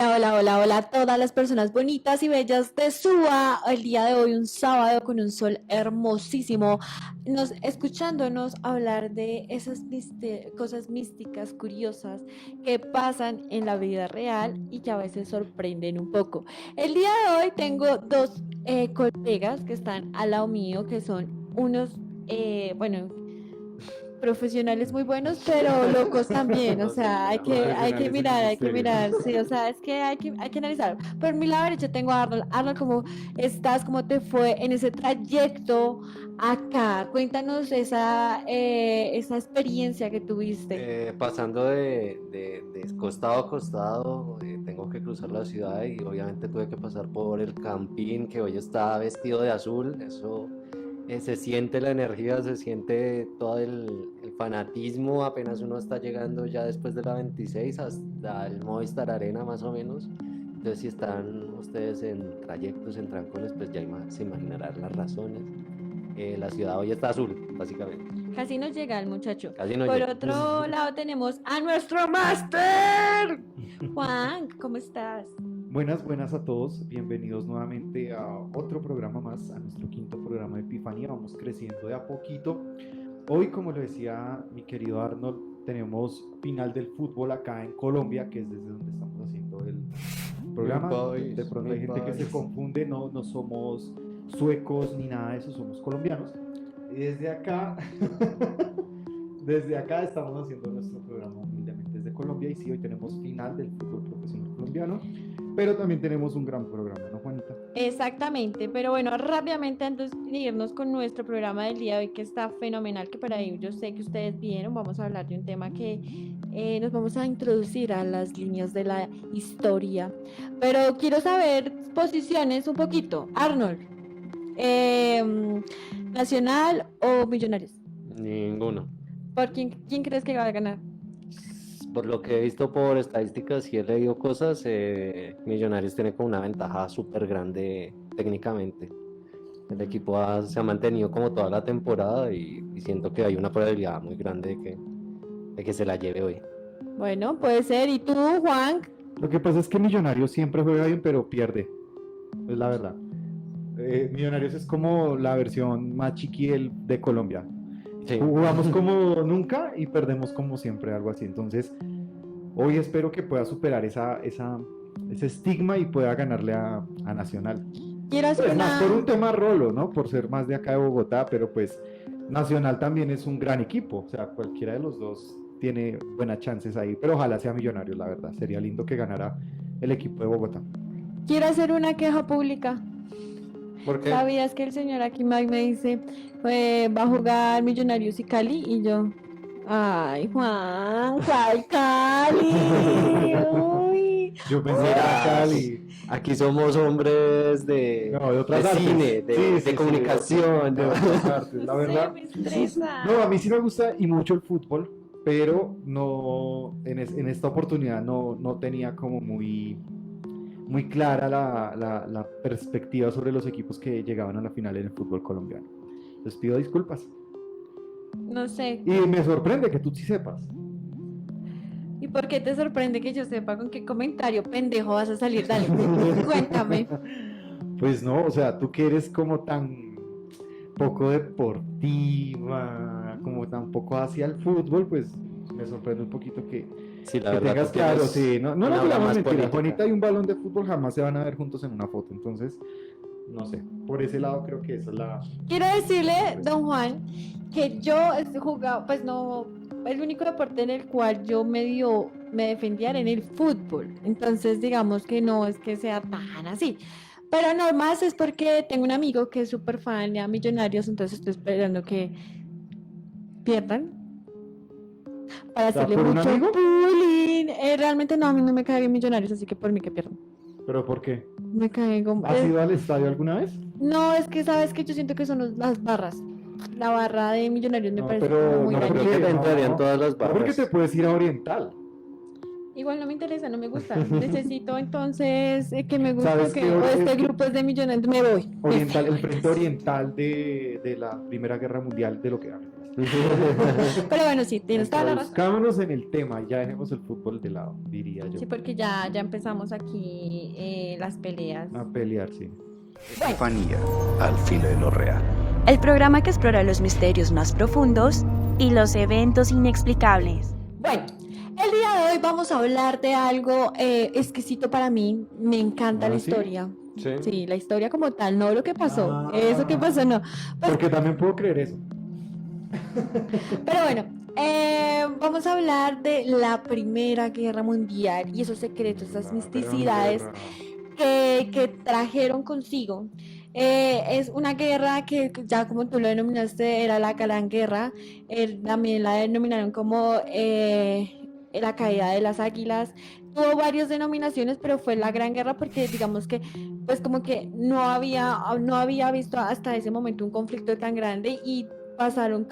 Hola, hola, hola, hola a todas las personas bonitas y bellas de Suba. El día de hoy, un sábado con un sol hermosísimo, escuchándonos hablar de esas cosas místicas, curiosas que pasan en la vida real y que a veces sorprenden un poco. El día de hoy tengo dos colegas que están al lado mío, que son unos, bueno, profesionales muy buenos, pero locos también, o sea, hay que Profesionales en el misterio. mirar, sí, o sea, es que hay que analizar. Por mi lado derecho tengo a Arnold. Arnold, ¿cómo estás? ¿Cómo te fue en ese trayecto acá? Cuéntanos esa experiencia que tuviste. Pasando de costado a costado, tengo que cruzar la ciudad y obviamente tuve que pasar por el Campín, que hoy está vestido de azul. Eso se siente la energía, se siente todo el fanatismo apenas uno está llegando ya después de la 26 hasta el Movistar Arena más o menos. Entonces si están ustedes en trayectos, en trancones, pues ya se imaginarán las razones. La ciudad hoy está azul, básicamente. Casi nos llega el muchacho. Casi no Por llega. otro lado tenemos a nuestro máster. Juan, ¿cómo estás? Buenas, buenas a todos. Bienvenidos nuevamente a otro programa más, a nuestro quinto programa de Epifanía. Vamos creciendo de a poquito. Hoy, como lo decía mi querido Arnold, tenemos final del fútbol acá en Colombia, que es desde donde estamos haciendo el programa. De pronto hay gente que se confunde, no somos suecos ni nada de eso, somos colombianos. Y desde acá, desde acá estamos haciendo nuestro programa humildemente desde Colombia. Y sí, hoy tenemos final del fútbol profesional colombiano, pero también tenemos un gran programa, ¿no, Juanita? Exactamente, pero bueno, rápidamente antes de irnos con nuestro programa del día de hoy, que está fenomenal, que para ahí yo sé que ustedes vieron, vamos a hablar de un tema que nos vamos a introducir a las líneas de la historia, pero quiero saber posiciones un poquito. Arnold, ¿Nacional o Millonarios? Ninguno. ¿Por quién crees que va a ganar? Por lo que he visto por estadísticas y he leído cosas, Millonarios tiene como una ventaja súper grande técnicamente. El equipo se ha mantenido como toda la temporada y siento que hay una probabilidad muy grande de que se la lleve hoy. Bueno, puede ser. ¿Y tú, Juan? Lo que pasa es que Millonarios siempre juega bien, pero pierde. Es la verdad. Millonarios es como la versión más chiqui de Colombia. Sí. Jugamos como nunca y perdemos como siempre, algo así. Entonces, hoy espero que pueda superar ese estigma y pueda ganarle a Nacional. Quiero hacer Pues más una... por un tema rolo, ¿no? Por ser más de acá de Bogotá, pero pues Nacional también es un gran equipo. O sea, cualquiera de los dos tiene buenas chances ahí, pero ojalá sea Millonarios, la verdad. Sería lindo que ganara el equipo de Bogotá. Quiero hacer una queja pública. ¿Por qué? ¿Sabías que el señor aquí me dice, va a jugar Millonarios y Cali? Y yo, ay, Juan, ¿cuál Cali? Uy, Yo pensé que era Mira, Cali. aquí somos hombres de otras artes. cine, de Sí, comunicación. de otras artes. La no sé, verdad, me estresa. no, a mí sí me gusta y mucho el fútbol, pero no, en esta oportunidad no tenía como muy clara la perspectiva sobre los equipos que llegaban a la final en el fútbol colombiano. Les pido disculpas. No sé. Y me sorprende que tú sí sepas. ¿Y por qué te sorprende que yo sepa con qué comentario pendejo vas a salir? Dale, cuéntame. Pues no, o sea, tú que eres como tan poco deportiva, como tan poco hacia el fútbol, pues me sorprende un poquito que Sí, la verdad. tengas claro, sí, no una nos aura digamos más mentira, política. Juanita y un balón de fútbol jamás se van a ver juntos en una foto, entonces, no sé, por ese lado creo que esa es la... Quiero decirle, don Juan, que yo he jugado, pues no, el único deporte en el cual yo me defendía era en el fútbol. Entonces, digamos que no es que sea tan así. Pero no más es porque tengo un amigo que es súper fan de Millonarios, entonces estoy esperando que pierdan para O sea, hacerle ¿por un mucho amigo? bullying. Realmente no, a mí no me cae bien Millonarios, así que por mí que pierdan. ¿Pero por qué? Me cae como... ¿Has ido al estadio alguna vez? No, es que sabes que yo siento que son las barras. La barra de Millonarios me No, parece pero como muy no, Yo creo dañina. que entrarían todas las no, porque barras. te puedes ir a Oriental. Igual no me interesa, no me gusta. Necesito entonces que me guste ¿Sabes o que qué? o este Es que grupo es de Millonarios. Me voy. Oriental, el frente Mentiras. oriental de la Primera Guerra Mundial, de lo que hablas. Pero bueno, sí, tienes toda la razón. Buscámonos en el tema, ya dejemos el fútbol de lado, diría yo. Sí, porque ya empezamos aquí las peleas. A pelear, sí. Epifanía, al filo de lo real. El programa que explora los misterios más profundos y los eventos inexplicables. Bueno, el día de hoy vamos a hablar de algo exquisito para mí. Me encanta la ¿sí? historia. Sí. Sí, la historia como tal, no lo que pasó. Ah. Eso que pasó, no. Pues, Porque también puedo creer eso. pero bueno, vamos a hablar de la Primera Guerra Mundial y esos secretos, esas misticidades que trajeron consigo. Es una guerra que ya como tú lo denominaste era la Gran Guerra, también la denominaron como la caída de las águilas. Tuvo varias denominaciones, pero fue la Gran Guerra porque digamos que pues como que no había visto hasta ese momento un conflicto tan grande y pasaron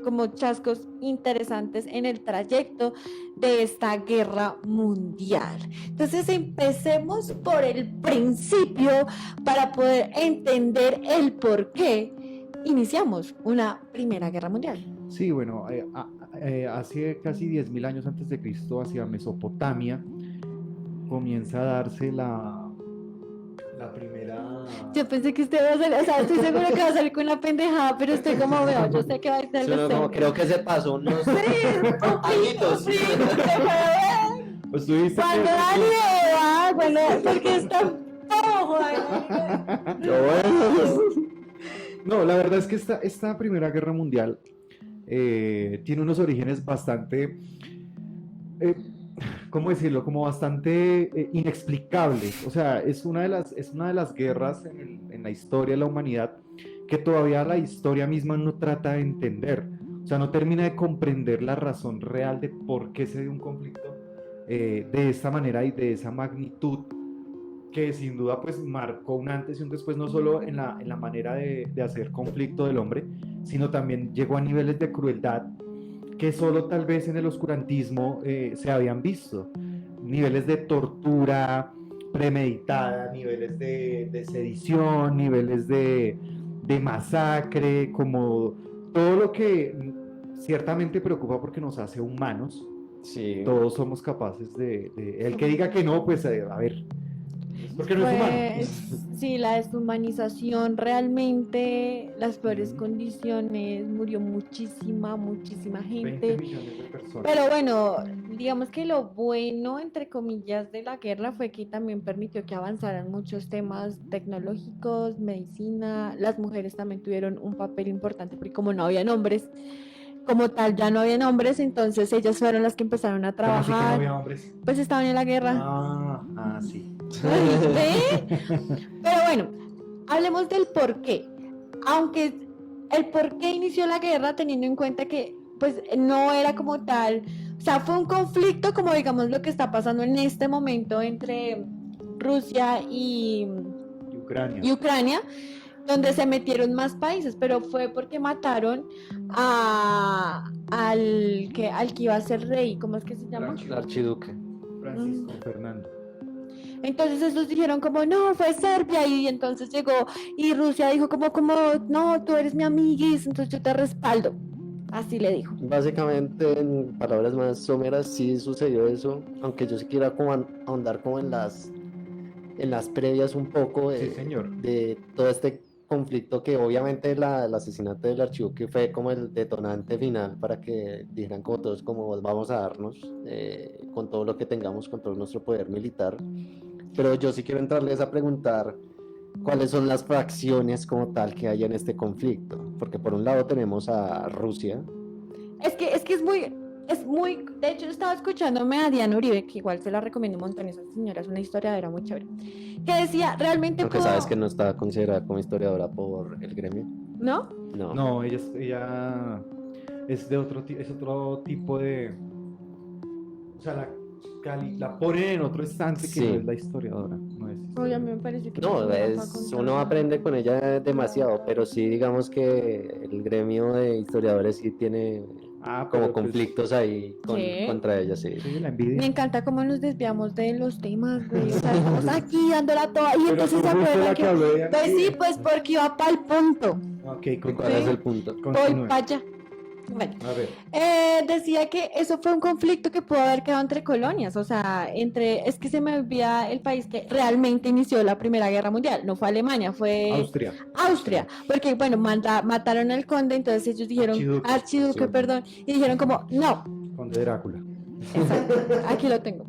como chascos interesantes en el trayecto de esta guerra mundial. Entonces empecemos por el principio para poder entender el por qué iniciamos una Primera Guerra Mundial. Sí, bueno, hace casi 10.000 años antes de Cristo, hacia Mesopotamia, comienza a darse la primera... Yo pensé que usted va a salir, o sea, estoy segura que va a salir con una pendejada, pero estoy como veo, yo sé que va a ser Sí, no, como creo que se pasó unos añitos. Sí, se puede ver. Pues tú dices Cuando da miedo, bueno, porque está rojo. No, la verdad es que esta Primera Guerra Mundial tiene unos orígenes bastante, ¿cómo decirlo? Como bastante inexplicables. O sea, es una de las guerras en la historia de la humanidad que todavía la historia misma no trata de entender. O sea, no termina de comprender la razón real de por qué se dio un conflicto de esta manera y de esa magnitud, que sin duda pues marcó un antes y un después, no solo en la manera de hacer conflicto del hombre, sino también llegó a niveles de crueldad que solo tal vez en el oscurantismo se habían visto. Niveles de tortura premeditada, niveles de sedición, niveles de masacre, como todo lo que ciertamente preocupa porque nos hace humanos. Sí. Todos somos capaces el que diga que no, pues a ver, porque no es humano. Pues sí, la deshumanización, realmente las peores condiciones, murió muchísima 20 gente. millones de personas. Pero bueno, digamos que lo bueno, entre comillas, de la guerra fue que también permitió que avanzaran muchos temas tecnológicos, medicina. Las mujeres también tuvieron un papel importante porque como no habían hombres, como tal ya no habían hombres, entonces ellas fueron las que empezaron a ¿Cómo así que no trabajar. había hombres? Pues estaban en la guerra. Sí. ¿Ve? Pero bueno, hablemos del por qué. Aunque el por qué inició la guerra, teniendo en cuenta que pues no era como tal, o sea, fue un conflicto como digamos lo que está pasando en este momento entre Rusia y Ucrania, donde se metieron más países, pero fue porque mataron al que iba a ser rey, ¿cómo es que se llama? El archiduque. Francisco Fernando. Entonces esos dijeron como, no, fue Serbia, y entonces llegó, y Rusia dijo como, no, tú eres mi amiguis, entonces yo te respaldo. Así le dijo. Básicamente, en palabras más someras, sí sucedió eso, aunque yo sí quiera como ahondar como en las previas un poco Sí, señor. de todo este conflicto, que obviamente el asesinato del archiduque fue como el detonante final para que dijeran como todos como vamos a darnos con todo lo que tengamos, con todo nuestro poder militar. Pero yo sí quiero entrarles a preguntar cuáles son las facciones como tal que hay en este conflicto, porque por un lado tenemos a Rusia. Es que es muy, de hecho estaba escuchándome a Diana Uribe, que igual se la recomiendo un montón, esa señora es una historiadora muy chévere, que decía realmente Aunque sabes que no está considerada como historiadora por el gremio. ¿No? No. No, ella es de otro tipo de... O sea, la ponen en otro estante que Sí. no es la historiadora. No es Oye, a mí me parece que No, no va a es, contar uno nada. aprende con ella demasiado, pero sí digamos que el gremio de historiadores sí tiene pero como pues, conflictos ahí ¿Qué? contra ella, sí. sí, la Me envidia. encanta cómo nos desviamos de los temas, güey. O sea, estamos aquí dándola toda. Y Pero entonces tú se fuiste acuerdan la que habló de Pues sí, envidia. pues porque iba para el punto. Ok, ¿Y cuál es el punto? Voy continúe. para allá. Bueno, A ver, decía que eso fue un conflicto que pudo haber quedado entre colonias, o sea, es que se me olvida el país que realmente inició la Primera Guerra Mundial, no fue Alemania, fue Austria. Austria, porque bueno, mataron al conde, entonces ellos dijeron, archiduque, Sí. perdón, y dijeron como, no, Conde Drácula. exacto, aquí lo tengo.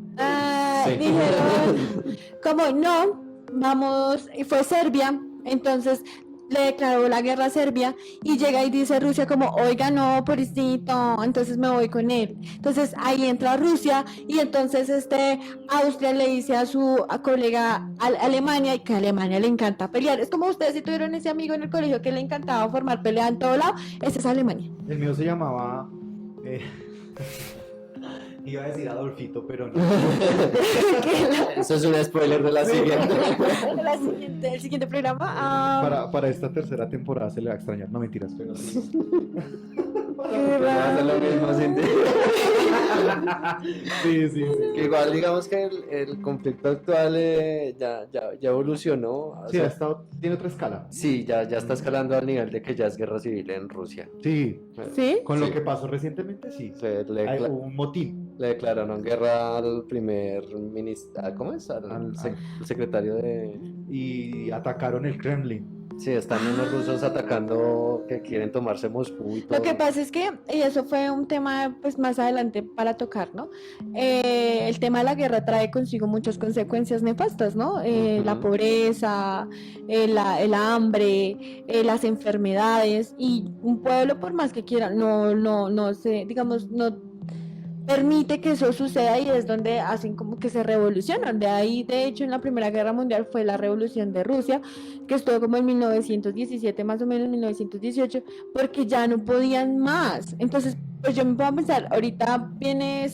Sí. Dijeron, como no, vamos, y fue Serbia, entonces le declaró la guerra a Serbia y llega y dice Rusia como, oiga, no, pobrecito, entonces me voy con él. Entonces ahí entra Rusia y entonces Austria le dice a su colega Alemania y que a Alemania le encanta pelear. Es como ustedes si tuvieron ese amigo en el colegio que le encantaba formar pelea en todo lado, ese es Alemania. El mío se llamaba. Iba a decir Adolfito, pero no. Eso es un spoiler de la siguiente. El siguiente programa. Para esta tercera temporada se le va a extrañar. No mentiras, pero sí. Va a ser lo mismo sin ti. Sí. Que igual digamos que el conflicto actual ya evolucionó. O Sí, sea, tiene otra escala. sí, ya está escalando al nivel de que ya es guerra civil en Rusia. Sí, ¿Sí? con lo Sí. que pasó recientemente, sí. Hubo un motín. Le declararon guerra al primer ministro, ¿cómo es? Al Secretario de... Y atacaron el Kremlin. Sí, están unos rusos atacando que quieren tomarse Moscú y todo. Lo que pasa es que, y eso fue un tema pues más adelante para tocar, ¿no? El tema de la guerra trae consigo muchas consecuencias nefastas, ¿no? La Ujú. pobreza, el hambre, las enfermedades, y un pueblo por más que quiera, no se, digamos, no permite que eso suceda y es donde hacen como que se revolucionan. De ahí, de hecho, en la Primera Guerra Mundial fue la Revolución de Rusia, que estuvo como en 1917, más o menos 1918, porque ya no podían más. Entonces, pues yo me puedo pensar, ahorita viene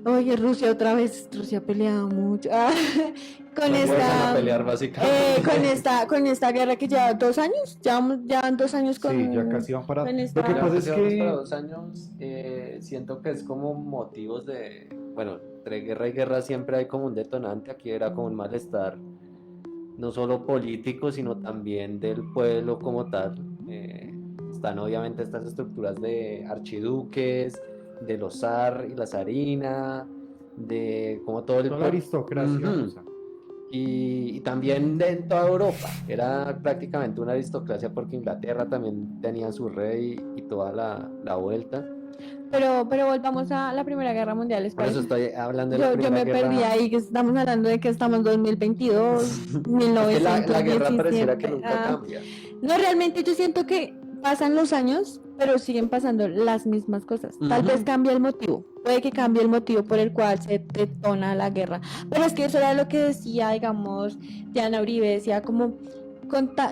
oye, Rusia otra vez, Rusia ha peleado mucho. Con No vuelvan a esta... pelear básicamente. con esta guerra que lleva 2 años, ya van 2 años con... Sí, ya casi van para. con Lo esta- que pasa es Ya vamos que. para 2 años, siento que es como motivos de, bueno, entre guerra y guerra siempre hay como un detonante, aquí era como un malestar, no solo político, sino también del pueblo como tal. Están obviamente estas estructuras de archiduques, de los zar y la zarina, de como todo el Toda la aristocracia Ujú. rusa. Mm. Y también de en toda Europa, era prácticamente una aristocracia porque Inglaterra también tenía su rey y toda la vuelta. Pero volvamos a la Primera Guerra Mundial, ¿les Por eso parece? estoy hablando de la Yo Primera me Guerra. perdí ahí, que estamos hablando de que estamos en 2022, Es que la guerra pareciera que 1917. nunca cambia. No, realmente yo siento que pasan los años, pero siguen pasando las mismas cosas. Tal Ujú. vez cambie el motivo, puede que cambie el motivo por el cual se detona la guerra. Pero es que eso era lo que decía, digamos, Diana Uribe, decía como,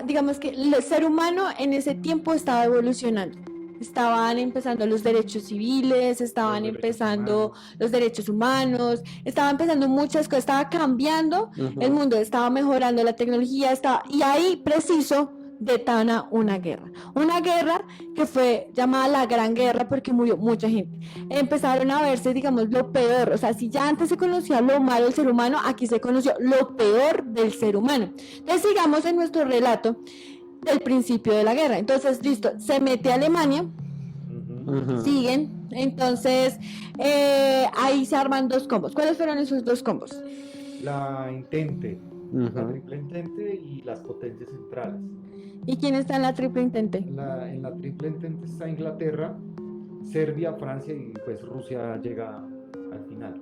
digamos que el ser humano en ese tiempo estaba evolucionando. Estaban empezando los derechos civiles, estaban Los derechos empezando humanos. los derechos humanos, estaban empezando muchas cosas, estaba cambiando Ujú. el mundo, estaba mejorando la tecnología, y ahí preciso detona una guerra que fue llamada la Gran Guerra porque murió mucha gente. Empezaron a verse, digamos, lo peor, o sea, si ya antes se conocía lo malo del ser humano, aquí se conoció lo peor del ser humano. Entonces sigamos en nuestro relato del principio de la guerra. Entonces, listo, se mete a Alemania, Ujú. Ujú. siguen, entonces ahí se arman 2 combos. ¿Cuáles fueron esos 2 combos? La Entente, la Ujú. Triple Entente y las potencias centrales. ¿Y quién está en la Triple Entente? En la Triple Entente está Inglaterra, Serbia, Francia y pues Rusia llega al final.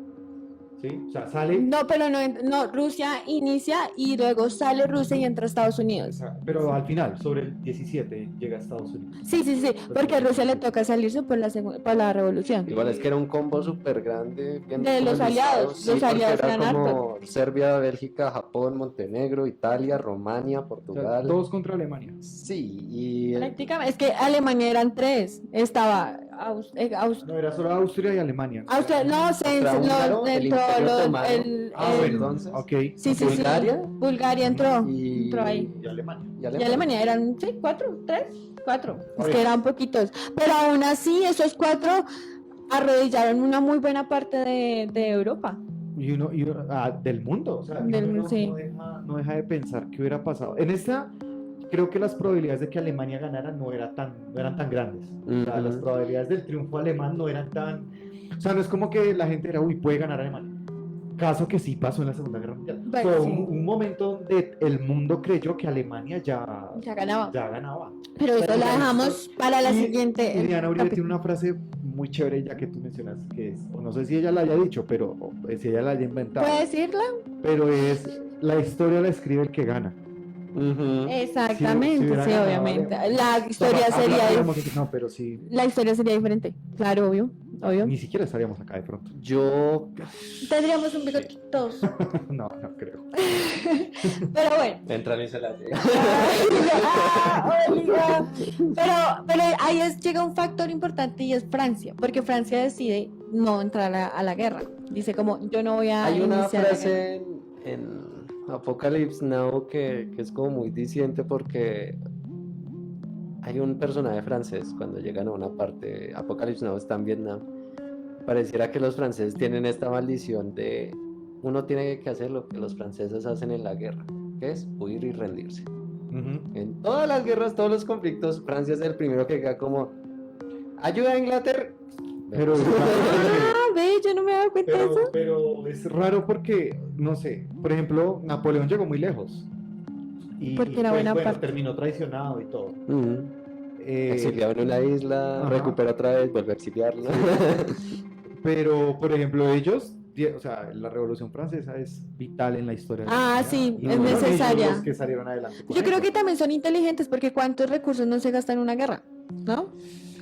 ¿Sí? O sea, sale. No, pero no, Rusia inicia y luego sale Rusia y entra a Estados Unidos. Pero al final, sobre el 17, llega a Estados Unidos. Sí, porque a Rusia le toca salirse por la revolución. Igual es que era un combo súper grande. bien De los organizado, aliados, sí, los porque aliados era eran como Serbia, Bélgica, Japón, Montenegro, Italia, Romania, O sea, Portugal. todos contra Alemania. Sí, y Prácticamente, es que Alemania eran 3. Estaba No, era solo Austria y Alemania. Austria, no, Húngaro, el entró Imperio Otomano. Bueno, entonces. ok. Sí, Bulgaria. Bulgaria entró y ahí. Y Alemania. y Y Alemania. Alemania eran, sí, 4, 3, 4. A Es ver. que eran poquitos. Pero aún así, esos 4 arrodillaron una muy buena parte de Europa. Del mundo. O sea, Del- uno sí. no deja de pensar qué hubiera pasado. En esta, creo que las probabilidades de que Alemania ganara no eran tan grandes. O sea, las Ujú. probabilidades del triunfo alemán no eran tan... O sea, no es como que la gente era, uy, puede ganar Alemania. Caso que sí pasó en la Segunda Guerra Mundial. Bueno, Fue sí. un momento donde el mundo creyó que Alemania Ya ganaba. ya ganaba. Pero eso Pero la ya dejamos después- para la Y siguiente. Diana Uribe tiene capítulo. una frase muy chévere ya que tú mencionas, que es, o no sé si ella la haya dicho, pero o si ella la haya inventado, ¿Puedes decirla? pero es, la historia la escribe el que gana. Ujú. Exactamente, hubiera sí, ganado obviamente. Alemania. La historia Toma, sería hablaríamos no, pero sí, la historia sería diferente. Claro, obvio, obvio. ni siquiera estaríamos acá de pronto. Yo, Tendríamos un bigote todos. No, no creo. Pero bueno. entran y se la llevan. Oiga. Pero ahí llega un factor importante y es Francia, porque Francia decide no entrar a la guerra. Dice como, yo no voy a Hay una iniciar la guerra. frase en Apocalypse Now que es como muy diciente porque hay un personaje francés cuando llegan a una parte, Apocalypse Now está en Vietnam, pareciera que los franceses tienen esta maldición de uno tiene que hacer lo que los franceses hacen en la guerra, que es huir y rendirse. Ujú. En todas las guerras, todos los conflictos, Francia es el primero que queda como ayuda a Inglaterra. Pero, Ah, ve, yo no me he dado cuenta de eso. pero es raro porque, no sé, por ejemplo, Napoleón llegó muy lejos. Y, Porque era buena parte. terminó traicionado y todo. Ujú. Exiliado en una isla, ajá. recupera otra vez, vuelve a exiliarlo. Pero, por ejemplo, ellos, o sea, la Revolución Francesa es vital en la historia de la Ah, humanidad, sí, y es fueron ellos necesaria. los que salieron adelante con Yo creo eso. que también son inteligentes porque cuántos recursos no se gastan en una guerra, ¿no?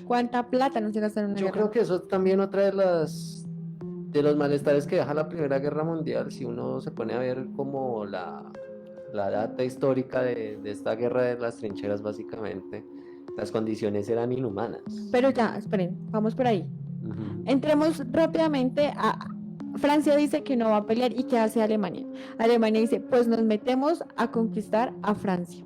¿Cuánta plata no se gasta en una Yo guerra? creo que eso también otra de los malestares que deja la Primera Guerra Mundial, si uno se pone a ver como la data histórica de esta guerra de las trincheras básicamente, las condiciones eran inhumanas. Pero ya, esperen, vamos por ahí. Ujú. Entremos rápidamente a... Francia dice que no va a pelear y ¿qué hace Alemania? Alemania dice, pues nos metemos a conquistar a Francia.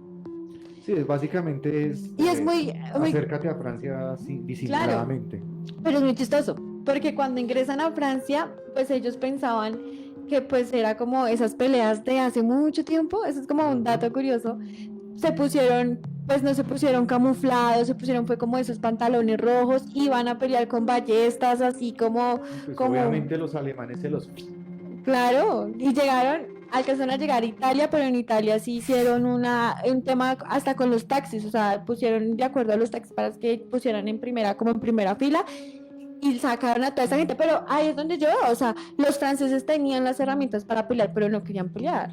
Sí, básicamente es... Y es muy... acércate a Francia disimuladamente. Pero es muy chistoso, porque cuando ingresan a Francia, pues ellos pensaban que pues era como esas peleas de hace mucho tiempo, eso es como un dato curioso, se pusieron, pues no se pusieron camuflados, se pusieron fue como esos pantalones rojos, iban a pelear con ballestas, así como, Pues como- obviamente los alemanes se los... claro, y alcanzaron a llegar a Italia, pero en Italia sí hicieron un tema hasta con los taxis, o sea, pusieron de acuerdo a los taxis para que pusieran en primera fila y sacaron a toda esa gente, pero ahí es donde yo veo, o sea, los franceses tenían las herramientas para pelear, pero no querían pelear,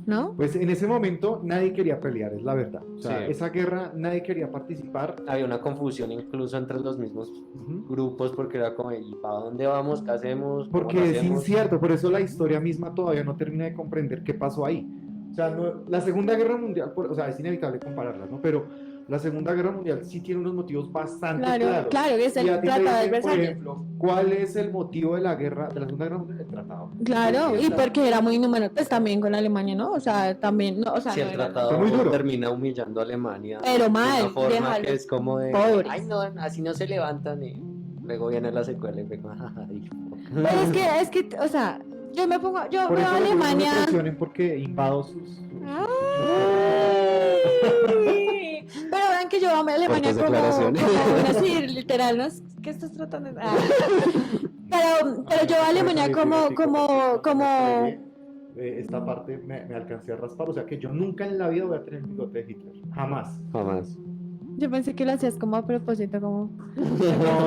¿no? Pues en ese momento nadie quería pelear, es la verdad. O sea, Sí. esa guerra nadie quería participar. Había una confusión incluso entre los mismos Ujú. grupos porque era como, ¿y para dónde vamos? ¿Qué hacemos? ¿Cómo Porque lo es hacemos? incierto, por eso la historia misma todavía no termina de comprender qué pasó ahí. O sea, la Segunda Guerra Mundial, o sea, es inevitable compararlas, ¿no? Pero la Segunda Guerra Mundial sí tiene unos motivos bastante claros. Claro, es el Y a ti te Tratado de dicen, por Versalles. ejemplo, ¿cuál es el motivo de la guerra, de la Segunda Guerra Mundial? El tratado. Claro, Sí, y porque era muy inhumano, pues también con Alemania, ¿no? O sea, también, no, o sea, Si no el era- tratado Fue muy duro. termina humillando a Alemania Pero de mal, una forma déjalo. que es como de Pobres. ay no, así no se levantan y luego viene la secuela y fue como ay, Pero es que, o sea, yo Por veo eso a los gringos Alemania. me presionen porque invado sus... Ay, pero vean que yo veo a Alemania Fuertes como declaraciones. así, literal, ¿no? ¿Qué estás tratando de...? Ah. Pero yo veo a Alemania como... Esta parte me alcancé a raspar, o sea que yo nunca en la vida voy a tener el bigote de Hitler, jamás. jamás. Yo pensé que lo hacías como a propósito, como... No,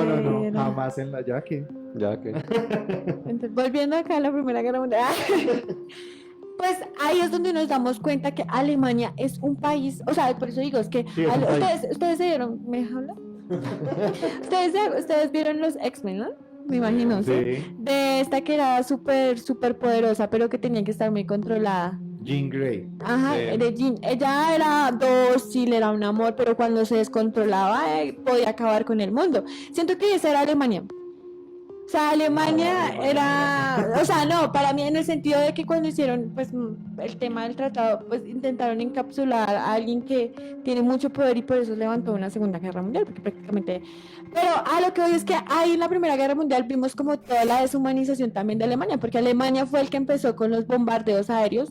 Pero- jamás en la... Ya que... Ya que Entonces, volviendo acá a la Primera Guerra Mundial, pues ahí es donde nos damos cuenta que Alemania es un país, o sea, por eso digo, es que Sí, es un país. ustedes se dieron, ¿me hablan? Ustedes vieron los X-Men, ¿no? Me imagino, ¿sí? Sí, De esta que era súper poderosa, pero que tenía que estar muy controlada. Jean Grey. Ajá, Sí. de Jean. Ella era dócil, era un amor, pero cuando se descontrolaba podía acabar con el mundo. Siento que esa era Alemania. O sea, Alemania era, o sea, no, para mí en el sentido de que cuando hicieron pues el tema del tratado, pues intentaron encapsular a alguien que tiene mucho poder y por eso levantó una Segunda Guerra Mundial, porque prácticamente, pero a lo que voy es que ahí en la Primera Guerra Mundial vimos como toda la deshumanización también de Alemania, porque Alemania fue el que empezó con los bombardeos aéreos,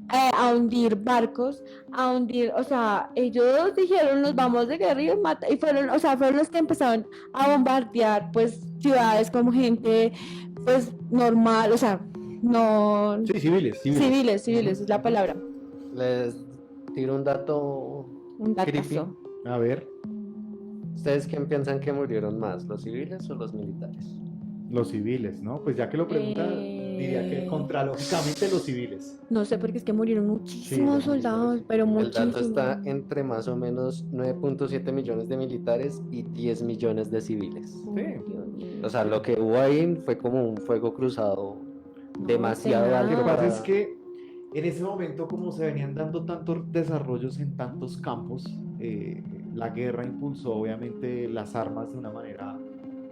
a hundir barcos, a hundir, o sea, ellos dijeron nos vamos de guerra y fueron, o sea, fueron los que empezaron a bombardear pues ciudades como gente pues normal, o sea, no Sí, civiles. civiles es la palabra, Les tiro un dato un creepy. datazo. A ver, ¿Ustedes quién piensan que murieron más, los civiles o los militares? los civiles, ¿no? Pues ya que lo pregunta, diría que contralógicamente los civiles. No sé porque es que murieron muchísimos los soldados, militares. pero El dato muchísimos. está entre más o menos 9.7 millones de militares y 10 millones de civiles. Ay, Dios mío. O sea, lo que hubo ahí fue como un fuego cruzado demasiado tenaz. Lo que alto pasa para... es que en ese momento, como se venían dando tantos desarrollos en tantos campos, la guerra impulsó obviamente las armas de una manera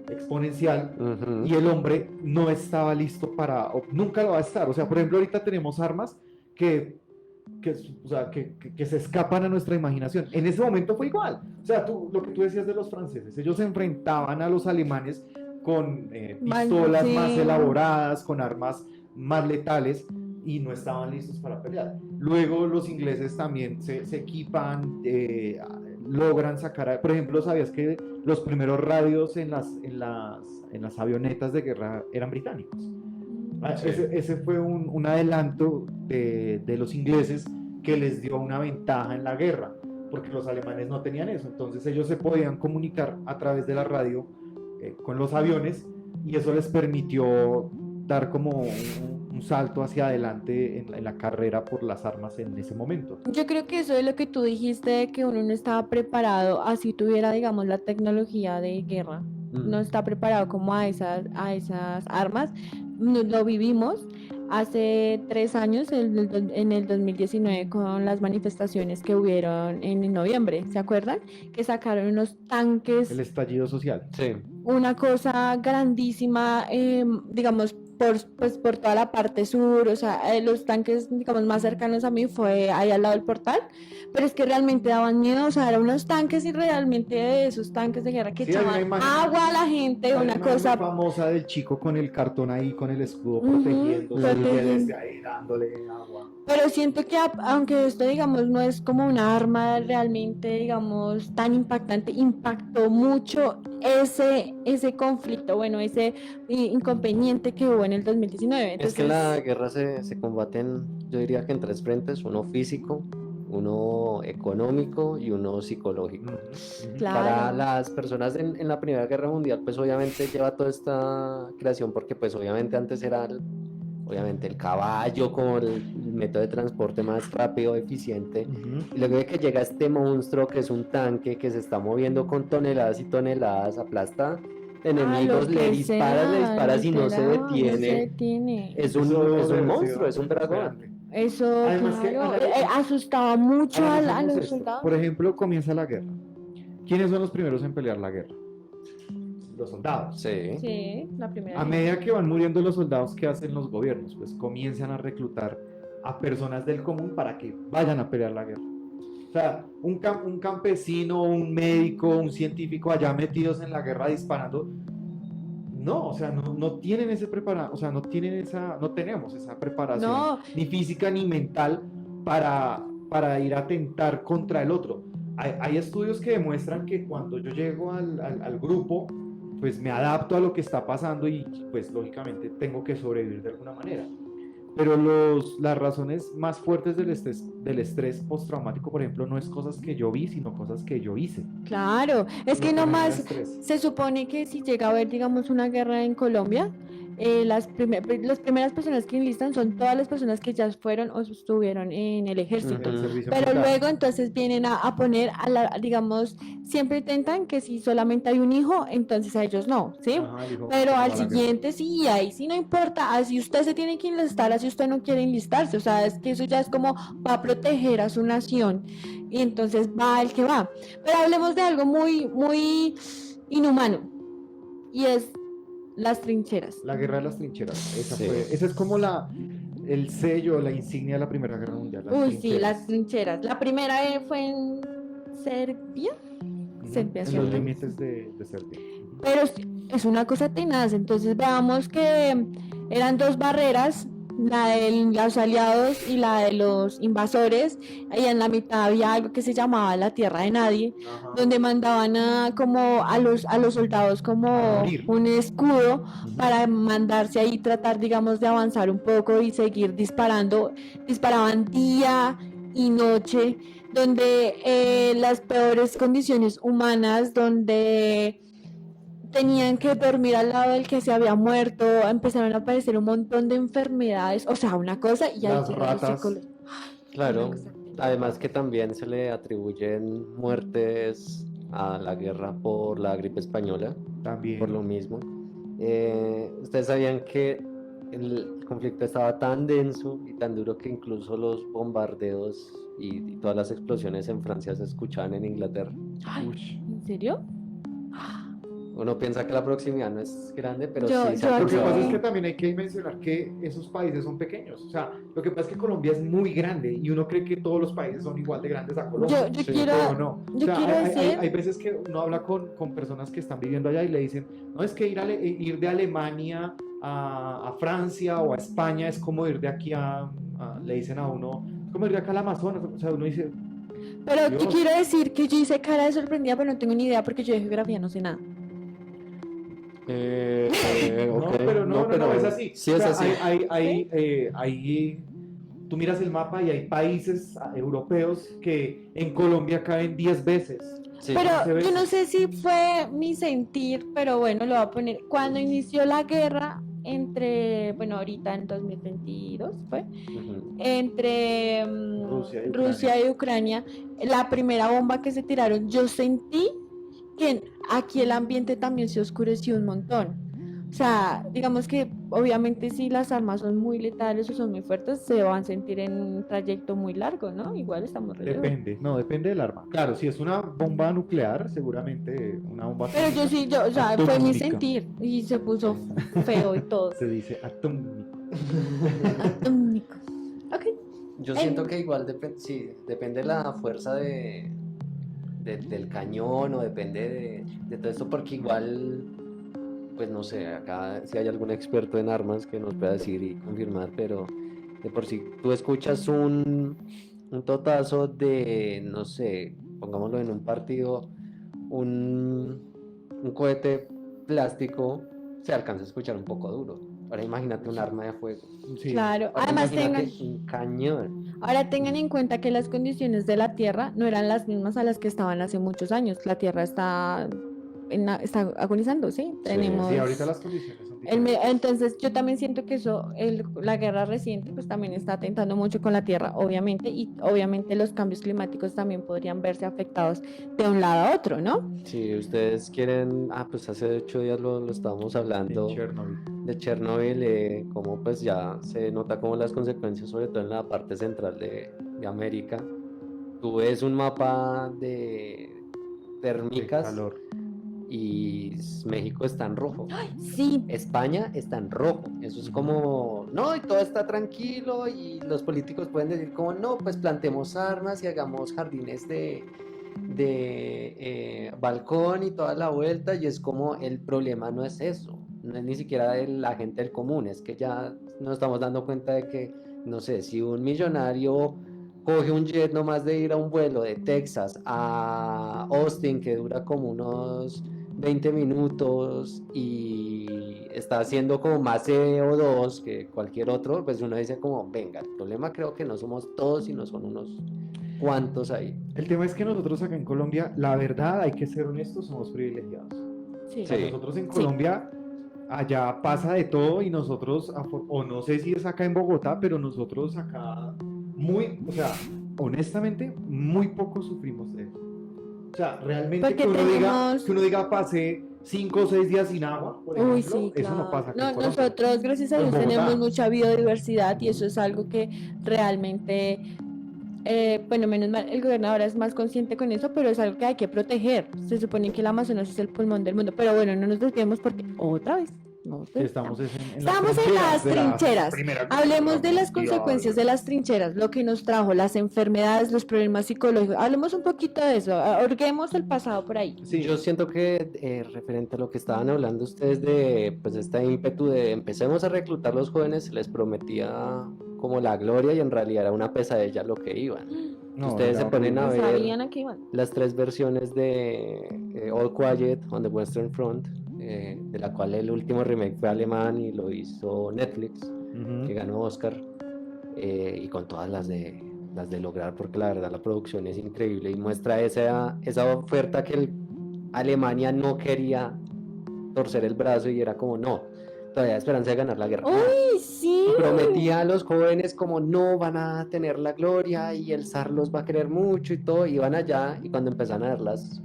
exponencial Ujú. y el hombre no estaba listo para, o nunca lo va a estar. O sea, por ejemplo, ahorita tenemos armas o sea, que se escapan a nuestra imaginación. En ese momento fue igual. O sea, lo que tú decías de los franceses, ellos se enfrentaban a los alemanes con pistolas Sí. más elaboradas, con armas más letales y no estaban listos para pelear. Luego los ingleses también se equipan, logran sacar, por ejemplo, ¿sabías que los primeros radios en las avionetas de guerra eran británicos? Sí. Ese fue un adelanto de los ingleses que les dio una ventaja en la guerra, porque los alemanes no tenían eso, entonces ellos se podían comunicar a través de la radio con los aviones y eso les permitió dar como un salto hacia adelante en la carrera por las armas en ese momento. Yo creo que eso es lo que tú dijiste, de que uno no estaba preparado, así tuviera, digamos, la tecnología de guerra, no está preparado como a esas armas. Lo vivimos hace 3 años, en el 2019, con las manifestaciones que hubieron en noviembre, ¿se acuerdan? Que sacaron unos tanques, El estallido social. Sí. una cosa grandísima, digamos, por toda la parte sur, o sea, los tanques, digamos, más cercanos a mí fue ahí al lado del portal, pero es que realmente daban miedo, o sea, eran unos tanques y realmente de esos tanques de guerra que Sí, hay una echaban imagen- agua a la gente, Hay una una imagen cosa... famosa del chico con el cartón ahí, con el escudo Ujú, protegiéndose y protegiendo. desde ahí dándole agua. Pero siento que aunque esto, digamos, no es como una arma realmente, digamos, tan impactante, impactó mucho ese conflicto, bueno, ese inconveniente que hubo en el 2019. Es que Entonces, la guerra se combate yo diría que en 3 frentes, uno físico, uno económico y uno psicológico. claro. Para las personas en la Primera Guerra Mundial, pues obviamente lleva toda esta creación porque pues obviamente antes era obviamente el caballo como el método de transporte más rápido, eficiente. Y luego de que llega este monstruo que es un tanque que se está moviendo con toneladas y toneladas, aplasta enemigos, lo le que disparas y no se literal, no se detiene. detiene. Es Eso un debe haber monstruo, sido es un dragón. grande. Eso, Además que claro, analiza- asustaba mucho a Analicemos los esto. soldados. Por ejemplo, comienza la guerra. ¿Quiénes son los primeros en pelear la guerra? Los soldados. Sí. Sí, la primera A vez. medida que van muriendo los soldados, ¿qué hacen los gobiernos? Pues comienzan a reclutar a personas del común para que vayan a pelear la guerra. O sea, un campesino, un médico, un científico allá metidos en la guerra disparando, no, o sea, no tienen ese preparación, o sea, no tenemos esa preparación, No. ni física ni mental para ir a atentar contra el otro. Hay estudios que demuestran que cuando yo llego al grupo, pues me adapto a lo que está pasando y pues lógicamente tengo que sobrevivir de alguna manera. Pero las razones más fuertes del estrés postraumático, por ejemplo, no es cosas que yo vi, sino cosas que yo hice. Claro, es que Lo genera nomás estrés. se supone que si llega a haber, digamos, una guerra en Colombia, las primeras personas que enlistan son todas las personas que ya fueron o estuvieron en el ejército. El servicio Pero militar. luego entonces vienen a poner digamos, siempre intentan que si solamente hay un hijo, entonces a ellos no, ¿sí? Ajá, dijo, Pero "Toma al la guerra". siguiente sí, ahí sí no importa, así usted se tiene que enlistar, así usted no quiere enlistarse, o sea, es que eso ya es como va a proteger a su nación y entonces va el que va. Pero hablemos de algo muy, muy inhumano y es las trincheras. La guerra de las trincheras. Sí. Esa es como el sello, la insignia de la Primera Guerra Mundial. las Uy, sí, trincheras. las trincheras. La primera fue en Serbia, Ujú, Serbia, en los ¿cierto? límites de Serbia. Pero es una cosa tenaz, entonces veamos que eran 2 barreras la de los aliados y la de los invasores. Ahí en la mitad había algo que se llamaba la Tierra de Nadie, Ajá. donde mandaban como a los soldados A como morir. un escudo Ujú. para mandarse ahí, tratar, digamos, de avanzar un poco y seguir disparando. Disparaban día y noche, donde las peores condiciones humanas, donde tenían que dormir al lado del que se había muerto, empezaron a aparecer un montón de enfermedades, o sea, una cosa, y ahí Las llegan los ratas. psicólogos. Claro, Una cosa. además que también se le atribuyen muertes a la guerra por la gripe española, También. por lo mismo. ¿Ustedes sabían que el conflicto estaba tan denso y tan duro que incluso los bombardeos y todas las explosiones en Francia se escuchaban en Inglaterra? Ay, Ush. ¿en serio? Uno piensa que la proximidad no es grande, pero Yo- sí se yo Lo que aquí- pasa es acusaba. que también hay que mencionar que esos países son pequeños. O sea, lo que pasa es que Colombia es muy grande y uno cree que todos los países son igual de grandes a Colombia. Yo Sí, quiero, Pero no. O yo sea, quiero decir, hay veces que uno habla con personas que están viviendo allá y le dicen, no, es que ir de Alemania a Francia o a España es como ir de aquí le dicen a uno, es como ir de acá al Amazonas. O sea, uno dice, pero yo Dios. quiero decir que yo hice cara de sorprendida, pero no tengo ni idea porque yo de geografía no sé nada. no, Ok, pero no, es así. Sí O es sea, así. tú miras el mapa y hay países europeos que en Colombia caben 10 veces. Sí. Pero 11 yo no veces. sé si fue mi sentir, pero bueno, lo voy a poner. Cuando inició la guerra entre, bueno, ahorita en 2022 fue, Ujú. entre Rusia y y Ucrania, la primera bomba que se tiraron, yo sentí que aquí el ambiente también se oscureció un montón. O sea, digamos que obviamente si las armas son muy letales o son muy fuertes, se van a sentir en un trayecto muy largo, ¿no? Igual estamos re lejos. Depende del arma. Claro, si es una bomba nuclear, seguramente una bomba Pero yo atómica. sí, o sea, fue mi Atómica. sentir y se puso feo y todo. Se dice atómico. Atómico. Ok. Yo siento que igual sí, depende la fuerza del cañón o depende de todo esto, porque igual, pues no sé, acá si hay algún experto en armas que nos pueda decir y confirmar, pero de por sí tú escuchas un totazo de, no sé, pongámoslo en un partido, un cohete plástico, se alcanza a escuchar un poco duro. Ahora imagínate un arma de fuego. Sí. Claro. Ahora Además imagínate tengan, un cañón. ahora tengan en cuenta que las condiciones de la Tierra no eran las mismas a las que estaban hace muchos años. La Tierra está, está agonizando, ¿sí? Tenemos Sí, ahorita las condiciones son el diferentes. entonces yo también siento que eso, la guerra reciente pues también está atentando mucho con la Tierra, obviamente, y obviamente los cambios climáticos también podrían verse afectados de un lado a otro, ¿no? Si ustedes quieren, pues hace 8 días lo estábamos hablando En Chernobyl. de Chernobyl, cómo pues ya se nota como las consecuencias, sobre todo en la parte central de América. Tú ves un mapa de De térmicas calor. y México está en rojo. Sí, España está en rojo. Eso es como, no, y todo está tranquilo y los políticos pueden decir como, no, pues plantemos armas y hagamos jardines de balcón y toda la vuelta, y es como el problema no es eso, no es ni siquiera de la gente del común, es que ya nos estamos dando cuenta de que, no sé, si un millonario coge un jet nomás de ir a un vuelo de Texas a Austin que dura como unos 20 minutos y está haciendo como más CO2 que cualquier otro, pues uno dice como, venga, el problema creo que no somos todos, sino son unos cuantos ahí. El tema es que nosotros acá en Colombia, la verdad, hay que ser honestos, somos privilegiados. sí. O sea, Sí. nosotros en Colombia, allá pasa de todo y nosotros, o no sé si es acá en Bogotá, pero nosotros acá, o sea, honestamente, muy poco sufrimos de eso. O sea, realmente Porque que uno diga pasé 5 o 6 días sin agua, por ejemplo, Uy, sí, eso no claro. pasa aquí No, en Colombia. nosotros, gracias a En Dios, Bogotá. tenemos mucha biodiversidad y eso es algo que realmente, bueno, menos mal, el gobierno ahora es más consciente con eso, pero es algo que hay que proteger. Se supone que el Amazonas es el pulmón del mundo, pero bueno, no nos desviemos porque otra vez No, Que estamos es en Estamos en las de la trincheras. Primera Guerra Hablemos de las Mundial. consecuencias de las trincheras, lo que nos trajo, las enfermedades, los problemas psicológicos. Hablemos un poquito de eso, ahorquemos el pasado por ahí. Sí, Yo siento que referente a lo que estaban hablando ustedes de pues este ímpetu de empecemos a reclutar los jóvenes, se les prometía como la gloria y en realidad era una pesadilla lo que iban. no, Ustedes era se ponen a horrible. ver ¿Sabían a qué iban? las 3 versiones de All Quiet on the Western Front, de la cual el último remake fue alemán y lo hizo Netflix, Ujú. que ganó Oscar, y con todas las de lograr, porque la verdad la producción es increíble y muestra esa oferta que Alemania no quería torcer el brazo y era como no, todavía hay esperanza de ganar la guerra. ¡Uy, sí! Prometía a los jóvenes como no van a tener la gloria y el zar los va a querer mucho y todo, iban allá y cuando empezaron a verlas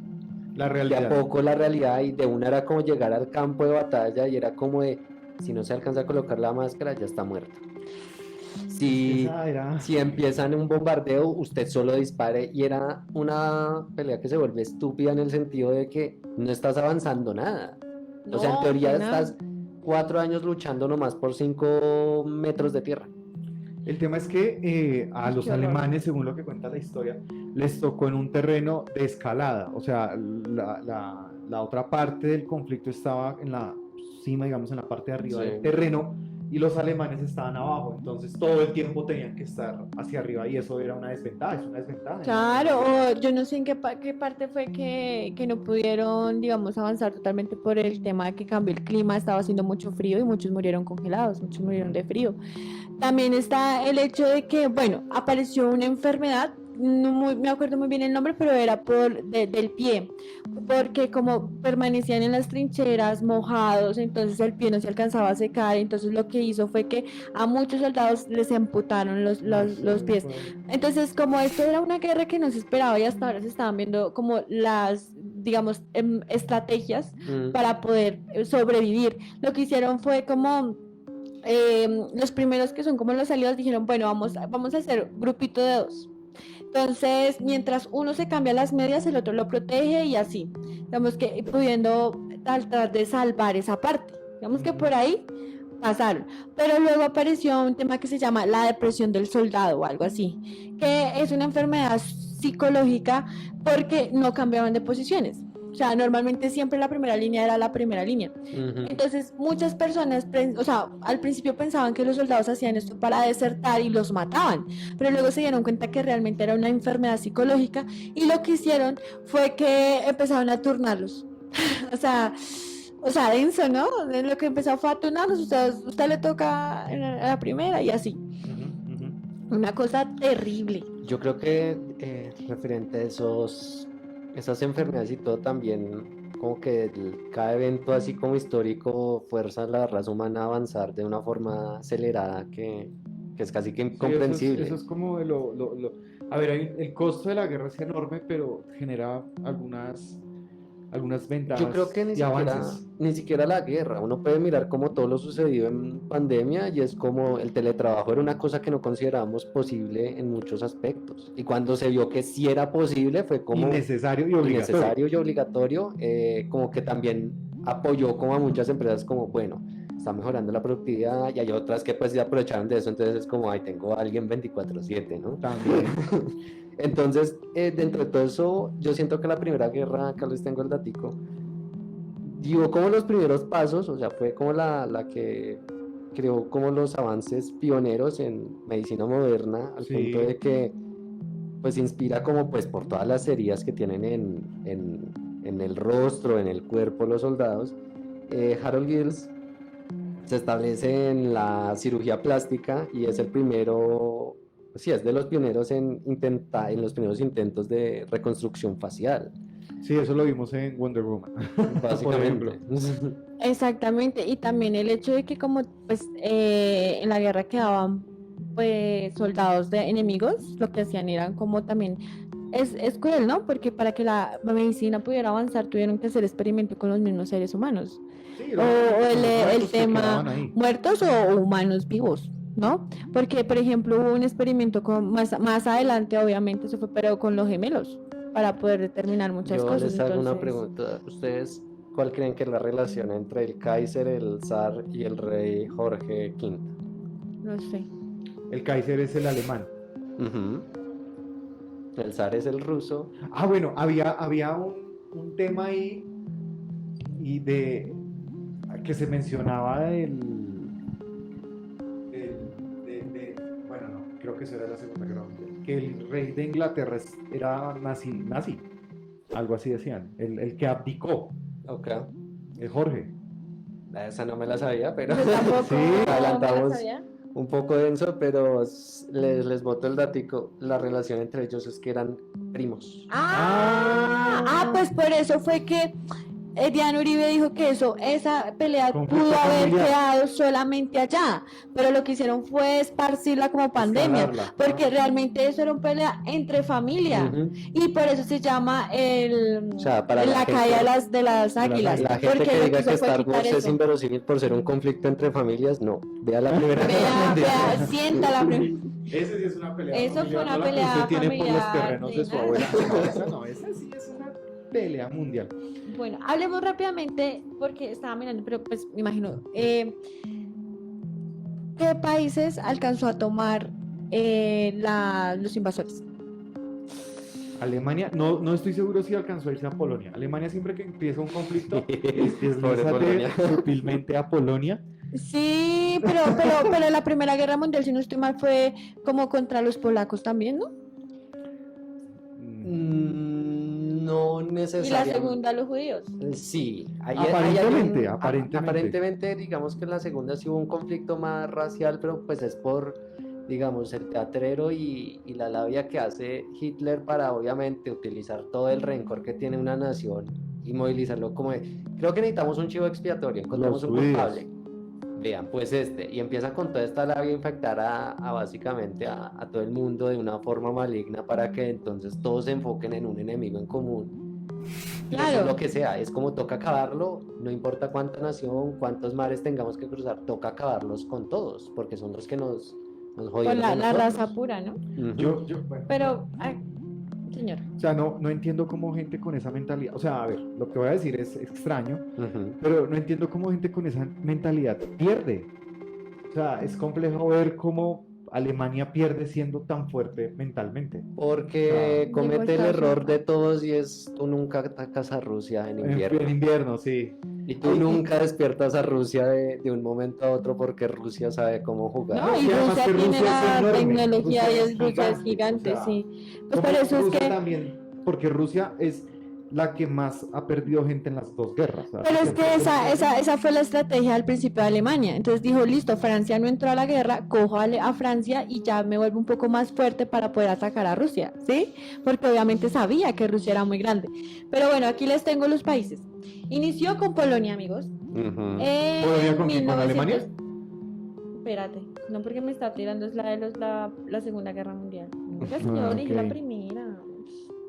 La de a realidad. poco la realidad y de una era como llegar al campo de batalla y era como de si no se alcanza a colocar la máscara ya está muerto. Si, Esa era... si empiezan un bombardeo usted solo dispare y era una pelea que se vuelve estúpida en el sentido de que no estás avanzando nada. O sea, en No, teoría de nada. estás 4 años luchando nomás por 5 metros de tierra. El tema es que a los Qué horror. alemanes, según lo que cuenta la historia, les tocó en un terreno de escalada. O sea, la otra parte del conflicto estaba en la cima, digamos, en la parte de arriba Sí. del terreno, y los alemanes estaban abajo. Entonces, todo el tiempo tenían que estar hacia arriba, y eso era una desventaja. Es una desventaja. Claro, o yo no sé en qué parte fue que no pudieron, digamos, avanzar totalmente por el tema de que cambió el clima, estaba haciendo mucho frío y muchos murieron congelados, muchos murieron de frío. También está el hecho de que, bueno, apareció una enfermedad, no me acuerdo muy bien el nombre, pero era del pie, porque como permanecían en las trincheras mojados, entonces el pie no se alcanzaba a secar, entonces lo que hizo fue que a muchos soldados les amputaron los pies. Entonces, como esto era una guerra que no se esperaba y hasta ahora se estaban viendo como las, digamos, estrategias para poder sobrevivir. Lo que hicieron fue como los primeros que son como los aliados dijeron, bueno, vamos a hacer grupito de 2. Entonces, mientras uno se cambia las medias, el otro lo protege y así. Digamos que pudiendo tratar de salvar esa parte. Digamos que por ahí pasaron. Pero luego apareció un tema que se llama la depresión del soldado o algo así, que es una enfermedad psicológica porque no cambiaban de posiciones. O sea, normalmente siempre la primera línea era la primera línea. Entonces, muchas personas, o sea, al principio pensaban que los soldados hacían esto para desertar y los mataban, pero luego se dieron cuenta que realmente era una enfermedad psicológica y lo que hicieron fue que empezaron a turnarlos. O sea, denso, ¿no? Lo que empezó fue a turnarlos, usted le toca en la primera y así. Una cosa terrible. Yo creo que referente a esas enfermedades y todo también, como que cada evento así como histórico fuerza a la raza humana a avanzar de una forma acelerada que es casi que incomprensible. Eso es como a ver, el costo de la guerra es enorme, pero genera algunas ventajas Yo creo que y avances. ni siquiera la guerra. Uno puede mirar como todo lo sucedido en pandemia y es como el teletrabajo era una cosa que no considerábamos posible en muchos aspectos. Y cuando se vio que sí era posible fue como Innecesario y obligatorio. obligatorio, como que también apoyó como a muchas empresas como, bueno, está mejorando la productividad y hay otras que pues ya aprovecharon de eso, entonces es como, ay, tengo a alguien 24/7, ¿no? También. Entonces, dentro de todo eso, yo siento que la Primera Guerra, acá les tengo el datico, dio como los primeros pasos, o sea, fue como la que creó como los avances pioneros en medicina moderna, al Sí. punto de que pues inspira como pues por todas las heridas que tienen en el rostro, en el cuerpo los soldados. Harold Gills se establece en la cirugía plástica y es el primero, sí, es de los pioneros en los primeros intentos de reconstrucción facial, Sí, eso lo vimos en Wonder Woman. básicamente. Exactamente, y también el hecho de que como pues en la guerra quedaban pues soldados de enemigos, lo que hacían eran como también es cruel, ¿no? Porque para que la medicina pudiera avanzar tuvieron que hacer experimento con los mismos seres humanos, Sí, o el muertos que tema quedaban ahí. muertos o humanos vivos, ¿no? Porque por ejemplo hubo un experimento con más adelante, obviamente eso fue, pero con los gemelos para poder determinar muchas Yo cosas. les hago una Entonces, pregunta, ¿ustedes ¿Cuál creen que es la relación entre el Kaiser, el zar y el rey Jorge V? No sé. El Kaiser es el alemán. Ujú. El zar es el ruso. Ah, bueno, había un tema ahí y de que se mencionaba bueno, no, creo que eso era la Segunda Guerra Mundial, que el rey de Inglaterra era nazi, algo así decían, el que abdicó, Ok. el Jorge. Esa no me la sabía, pero Yo tampoco Sí, me la adelantamos. sabía. Un poco denso, pero les boto el datico. La relación entre ellos es que eran primos. Pues por eso fue que Diana Uribe dijo que esa pelea Conflicto pudo haber familiar. quedado solamente allá, pero lo que hicieron fue esparcirla como pandemia, Escalarla. porque realmente eso era una pelea entre familia. Ujú. Y por eso se llama O sea, para la la caída gente- de las águilas. La gente porque que lo diga hizo que fue Star quitar Wars es eso. inverosímil por ser un conflicto entre familias, no. Vea la Primera Guerra Vea, Mundial. vea, sienta la Ese sí es una pelea Eso familiar, fue una no la que pelea usted tiene por los familiar terrenos de su de abuela. nada. No, esa no, esa sí es una pelea mundial. Bueno, hablemos rápidamente porque estaba mirando, pero pues me imagino. ¿Qué países alcanzó a tomar los invasores? Alemania, no estoy seguro si alcanzó a irse a Polonia. Alemania siempre que empieza un conflicto Pobre Polonia. sutilmente a Polonia. Sí, pero la Primera Guerra Mundial, si no estoy mal, fue como contra los polacos también, ¿no? No Y la necesariamente. segunda, los judíos. Sí, Aparentemente, a- aparentemente. aparentemente, digamos que en la segunda sí hubo un conflicto más racial, pero pues es por, digamos, el teatrero y la labia que hace Hitler para obviamente utilizar todo el rencor que tiene una nación y movilizarlo creo que necesitamos un chivo expiatorio, encontramos Los un judíos. culpable. Vean, pues y empiezan con toda esta labia a infectar a básicamente a todo el mundo de una forma maligna para que entonces todos se enfoquen en un enemigo en común. Y eso Claro. es lo que sea, es como toca acabarlo, no importa cuánta nación, cuántos mares tengamos que cruzar, toca acabarlos con todos, porque son los que nos Con jodieron a la nosotros. raza pura, ¿no? Ujú. Bueno, Pero, señor. o sea, no entiendo cómo gente con esa mentalidad, o sea, a ver, lo que voy a decir es extraño, Ujú. pero no entiendo cómo gente con esa mentalidad pierde. O sea, es complejo ver cómo Alemania pierde siendo tan fuerte mentalmente. Porque Llegó comete el Estados error Unidos. de todos y es tú nunca atacas a Rusia en invierno. En invierno, sí. Y tú nunca despiertas a Rusia de un momento a otro porque Rusia sabe cómo jugar. No, y Y además Rusia que tiene Rusia es la enorme, tecnología Rusia y es Rusia es gigante, gigante, o sea, sí. Pues Como por eso es Rusia que... también, porque Rusia es la que más ha perdido gente en las dos guerras. ¿sabes? Pero es que esa fue la estrategia al principio de Alemania. Entonces dijo, listo, Francia no entró a la guerra, cojo a Francia y ya me vuelvo un poco más fuerte para poder atacar a Rusia, ¿sí? Porque obviamente sabía que Rusia era muy grande. Pero bueno, aquí les tengo los países. Inició con Polonia, amigos. Ujú. En ¿Polonia con quién? ¿Con 1900 Alemania? Espérate, no porque me está tirando, es la Segunda Guerra Mundial. No, ya Ah, señor, dije la ok. primera.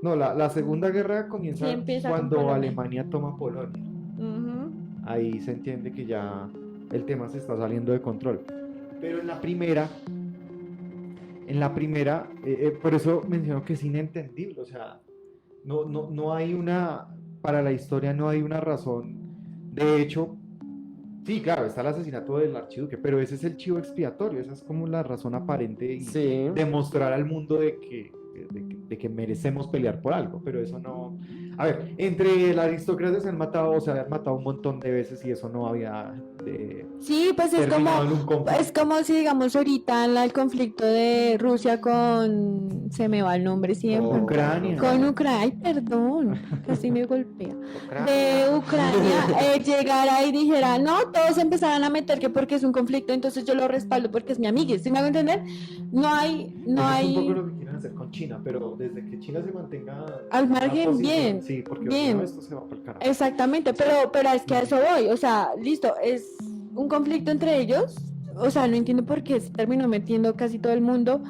No, la Segunda Guerra comienza Sí, empieza con cuando Polonia. Alemania toma Polonia. Ujú. Ahí se entiende que ya el tema se está saliendo de control. Pero por eso menciono que es inentendible. O sea, no hay para la historia no hay una razón. De hecho, sí, claro, está el asesinato del archiduque, pero ese es el chivo expiatorio, esa es como la razón aparente y Sí. demostrar al mundo de que merecemos pelear por algo, pero eso no... A ver, entre la aristócrata se han matado, o se han matado un montón de veces y eso no había Sí, pues es terminado como, en un conflicto. es como si digamos ahorita en el conflicto de Rusia con, se me va el nombre siempre, Ucrania. con Ucrania, ay perdón, casi me golpea, Ucrania. de Ucrania, llegara y dijera, no, todos empezaran a meter que porque es un conflicto, entonces yo lo respaldo porque es mi amiga, ¿sí me hago entender? No hay, Eso es un poco hay, lo que quieren hacer con China, pero desde que China se mantenga Al en una margen, posición, bien, sí, porque bien. si no, esto se va para el carajo. exactamente, pero es que a eso voy, o sea, listo, es un conflicto entre ellos, o sea, no entiendo por qué se terminó metiendo casi todo el mundo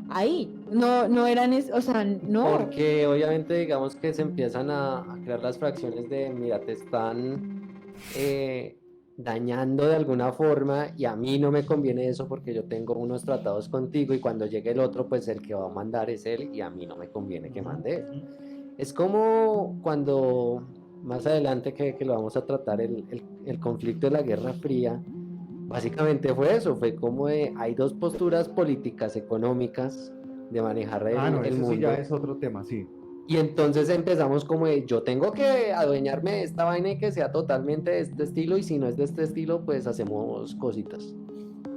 ahí, no eran, o sea, no, Porque obviamente digamos que se empiezan a crear las fracciones de, mira, te están dañando de alguna forma y a mí no me conviene eso porque yo tengo unos tratados contigo y cuando llegue el otro, pues el que va a mandar es él y a mí no me conviene que mande él. Es como cuando más adelante que lo vamos a tratar, el conflicto de la Guerra Fría, básicamente fue eso, fue como de, hay dos posturas políticas, económicas, de manejar No, el eso sí mundo. ya es otro tema, sí. Y entonces empezamos como de, yo tengo que adueñarme de esta vaina y que sea totalmente de este estilo, y si no es de este estilo, pues hacemos cositas